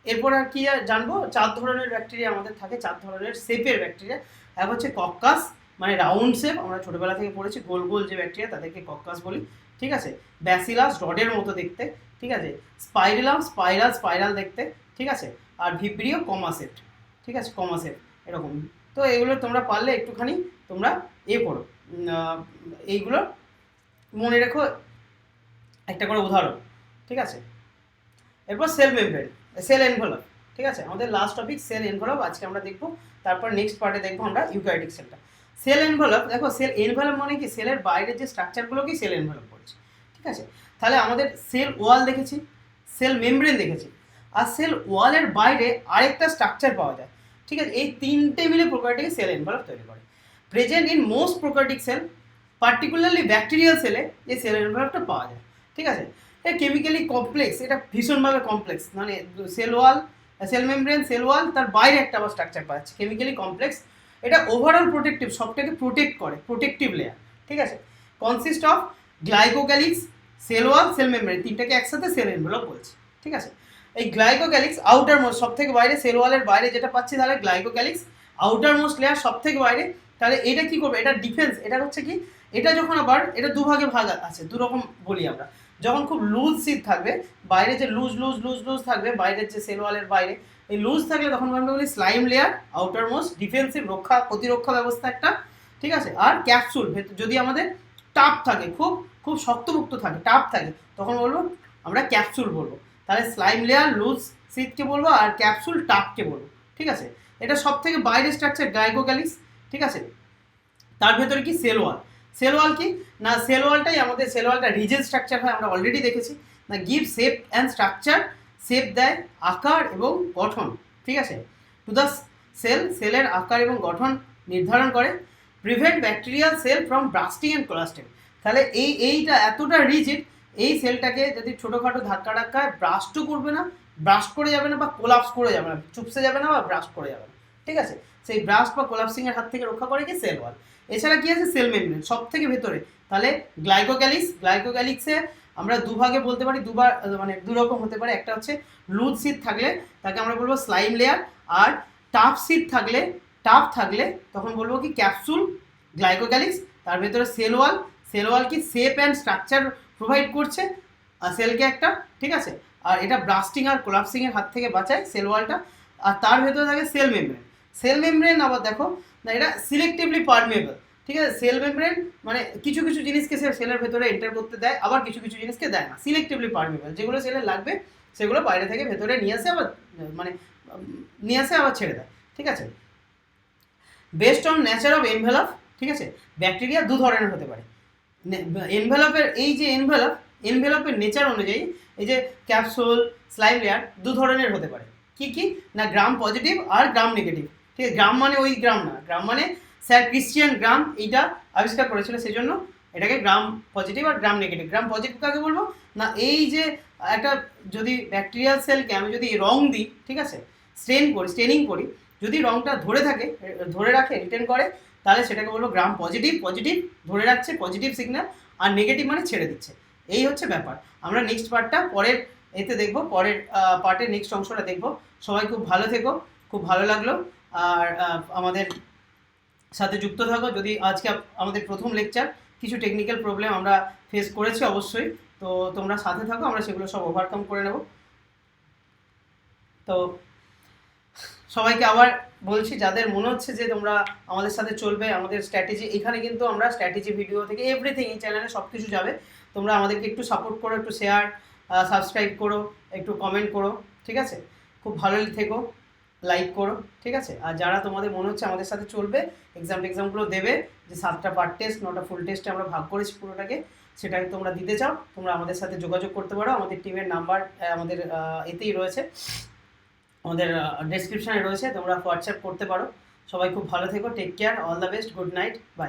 এরপর আর কি জানবো, 4 ধরনের ব্যাকটেরিয়া আমাদের থাকে, 4 ধরনের শেপের ব্যাকটেরিয়া। এক হচ্ছে কক্কাস, মানে রাউন্ড শেপ, আমরা ছোটোবেলা থেকে পড়েছি গোল গোল যে ব্যাকটেরিয়া তাদেরকে কক্কাস বলি, ঠিক আছে। ব্যাসিলাস রডের মতো দেখতে, ঠিক আছে। স্পাইরালাম স্পাইরাল দেখতে, ঠিক আছে। আর ভিব্রিও কমাসেট, ঠিক আছে, কমাসেট এরকম। তো এগুলো তোমরা পারলে একটুখানি তোমরা পড়ো, এইগুলো মনে রেখো একটা করে উদাহরণ, ঠিক আছে। এরপর সেল মেমব্রেন, সেল এনভেলপ, ঠিক আছে, আমাদের লাস্ট টপিক সেল এনভেলপ আজকে আমরা দেখবো। তারপর নেক্সট পার্টে দেখবো আমরা ইউক্যারিওটিক সেলটা। সেল এনভেলপ, দেখো সেল এনভেলপ মানে কি, সেলের বাইরের যে স্ট্রাকচারগুলোকেই সেল এনভেলপ বলছে, ঠিক আছে। তাহলে আমাদের সেল ওয়াল দেখেছি, সেল মেমব্রেন দেখেছি, আর সেল ওয়ালের বাইরে আরেকটা স্ট্রাকচার পাওয়া যায়, ঠিক আছে। এই তিনটে মিলে প্রোক্যারিওটিক সেল এনভেলপ তৈরি করে। Present in most prokaryotic sell, particularly bacterial সেলে এই সেল এনভেলপটা পাওয়া যায়, ঠিক আছে। এটা কেমিক্যালি কমপ্লেক্স, এটা ভীষণভাবে কমপ্লেক্স, মানে cell wall, sell membrane, cell wall, তার বাইরে একটা আবার স্ট্রাকচার পাচ্ছে, কেমিক্যালি কমপ্লেক্স। এটা ওভারঅল প্রোটেক্টিভ, সবটাকে প্রোটেক্ট করে, প্রোটেক্টিভ লেয়ার, ঠিক আছে। Consist of glycocalyx, cell wall, cell membrane, তিনটাকে একসাথে সেল এনভেলপ বলছে, ঠিক আছে। এই গ্লাইকোক্যালিক্স আউটার মোস্ট, সব থেকে বাইরে, সেল ওয়ালের বাইরে যেটা পাচ্ছি তাহলে গ্লাইকোক্যালিক্স আউটার মোস্ট লেয়ার, সব থেকে বাইরে। তাহলে এটা কি করবে, এটা ডিফেন্স, এটা হচ্ছে কি, এটা যখন আবার এটা দুভাগে ভাগ আছে, দুরকম বলি আমরা। যখন খুব লুজ সিট থাকবে, বাইরে যে লুজ থাকবে, বাইরের যে সেল ওয়ালের বাইরে এই লুজ থাকলে তখন আমরা বলি slime layer, outer most defensive, প্রতিরক্ষা ব্যবস্থা একটা, ঠিক আছে। আর ক্যাপসুল, যদি আমাদের টাপ থাকে, খুব খুব শক্তমুক্ত থাকে, টাপ থাকে, তখন বলবো আমরা ক্যাপসুল বলবো। তাহলে স্লাইম লেয়ার লুজ সিটকে বলবো, আর ক্যাপসুল টাপকে বলবো, ঠিক আছে। এটা সব থেকে বাইরের স্ট্রাকচার গ্লাইকোক্যালিক্স, ঠিক আছে। তার ভেতরে কি সেল ওয়াল, সেল ওয়াল কি না, সেল ওয়ালটাই আমাদের, সেল ওয়ালটা রিজেড স্ট্রাকচার হয়, আমরা অলরেডি দেখেছি না, give shape and structure, shape দেয়, আকার এবং গঠন, ঠিক আছে, টু দ্য সেল, সেলের আকার এবং গঠন নির্ধারণ করে। Prevent bacterial cell from bursting and collapsing, তাহলে এইটা এতটা রিজিড, এই সেলটাকে যদি ছোটোখাটো ধাক্কায় ব্রাস্টও করবে না, ব্রাস্ট করে যাবে না, বা কোলাপস করে যাবে না, চুপসে যাবে না, বা ব্রাস্ট করে যাবে না, ঠিক আছে। সেই ব্রাস্ট বা কোলাপসিংয়ের হাত থেকে রক্ষা করে কি সেল ওয়াল। এছাড়া কি আছে, সেল মেমব্রেন, সব থেকে ভেতরে। তাহলে গ্লাইকোক্যালিক্সে আমরা দুভাগে বলতে পারি, দুবার, মানে দুরকম হতে পারে। একটা হচ্ছে লুজ সিট থাকলে তাকে আমরা বলবো স্লাইম লেয়ার, আর টাফ সিট থাকলে, টাফ থাকলে তখন বলবো কি ক্যাপসুল গ্লাইকোক্যালিক্স। তার ভেতরে সেল ওয়াল কি শেপ অ্যান্ড স্ট্রাকচার প্রোভাইড করছে সেলকে একটা, ঠিক আছে। আর এটা ব্রাস্টিং আর কোলাপসিংয়ের হাত থেকে বাঁচায় সেল ওয়ালটা। আর তার ভেতরে থাকে সেল মেমব্রেন আবার দেখো না, এটা সিলেক্টিভলি পারমেবল, ঠিক আছে। সেল মেমব্রেন মানে কিছু কিছু জিনিসকে সেলের ভেতরে এন্টার করতে দেয়, আবার কিছু কিছু জিনিসকে দেয় না, সিলেক্টিভলি পারমেবল। যেগুলো সেলের লাগবে সেগুলো বাইরে থেকে ভেতরে নিয়ে আসে, আবার মানে নিয়ে আসে আবার ছেড়ে দেয়, ঠিক আছে। Best on nature of envelope, ঠিক আছে। ব্যাকটেরিয়া দু ধরনের হতে পারে। এনভেলপের এই যে এনভেলপের নেচার অনুযায়ী এই যে ক্যাপসুল, স্লাইম লেয়ার দু ধরনের হতে পারে। কি না, গ্রাম পজিটিভ আর গ্রাম নেগেটিভ, ঠিক আছে। গ্রাম মানে ওই গ্রাম না, গ্রাম মানে স্যার ক্রিশ্চিয়ান গ্রাম এইটা আবিষ্কার করেছিল, সেই জন্য এটাকে গ্রাম পজিটিভ আর গ্রাম নেগেটিভ। গ্রাম পজিটিভ কাকে বলবো না, এই যে একটা যদি ব্যাকটেরিয়াল সেলকে আমি যদি রং দিই, ঠিক আছে, স্টেনিং করি, যদি রংটা ধরে রাখে, রিটেন করে, তাহলে সেটাকে বলবো গ্রাম পজিটিভ ধরে রাখছে, পজিটিভ সিগন্যাল। আর নেগেটিভ মানে ছেড়ে দিচ্ছে। এই হচ্ছে ব্যাপার। আমরা নেক্সট পার্টটা পরের এতে দেখবো, পরের পার্টের নেক্সট অংশটা দেখবো। সবাই খুব ভালো থেকো, খুব ভালো লাগলো। আর আমাদের সাথে যুক্ত থাকো। যদি আজকে আমাদের প্রথম লেকচার, কিছু টেকনিক্যাল প্রবলেম আমরা ফেস করেছি অবশ্যই, তো তোমরা সাথে থাকো, আমরা সেগুলো সব ওভারকাম করে নেব। তো সবাইকে আবার বলছি, যাদের মনে হচ্ছে যে তোমরা আমাদের সাথে চলবে, আমাদের স্ট্র্যাটেজি, এখানে কিন্তু আমরা স্ট্র্যাটেজি ভিডিও থেকে এভরিথিং, এই চ্যানেলে সব কিছু যাবে। তোমরা আমাদেরকে একটু সাপোর্ট করো, একটু শেয়ার, সাবস্ক্রাইব করো, একটু কমেন্ট করো, ঠিক আছে? খুব ভালোই থেকো, লাইক করো, ঠিক আছে? আর যারা তোমাদের মনে হচ্ছে আমাদের সাথে চলবে, এক্সামগুলো দেবে, যে 7টা পার্ট টেস্ট 9টা ফুল টেস্টে আমরা ভাগ করেছি পুরোটাকে, সেটাকে তোমরা দিতে চাও, তোমরা আমাদের সাথে যোগাযোগ করতে পারো। আমাদের টিমের নাম্বার আমাদের এতেই রয়েছে, আমাদের ডেসক্রিপশনে রয়েছে, তোমরা হোয়াটসঅ্যাপ করতে পারো। সবাই খুব ভালো থেকো, take care, all the best, good night, by.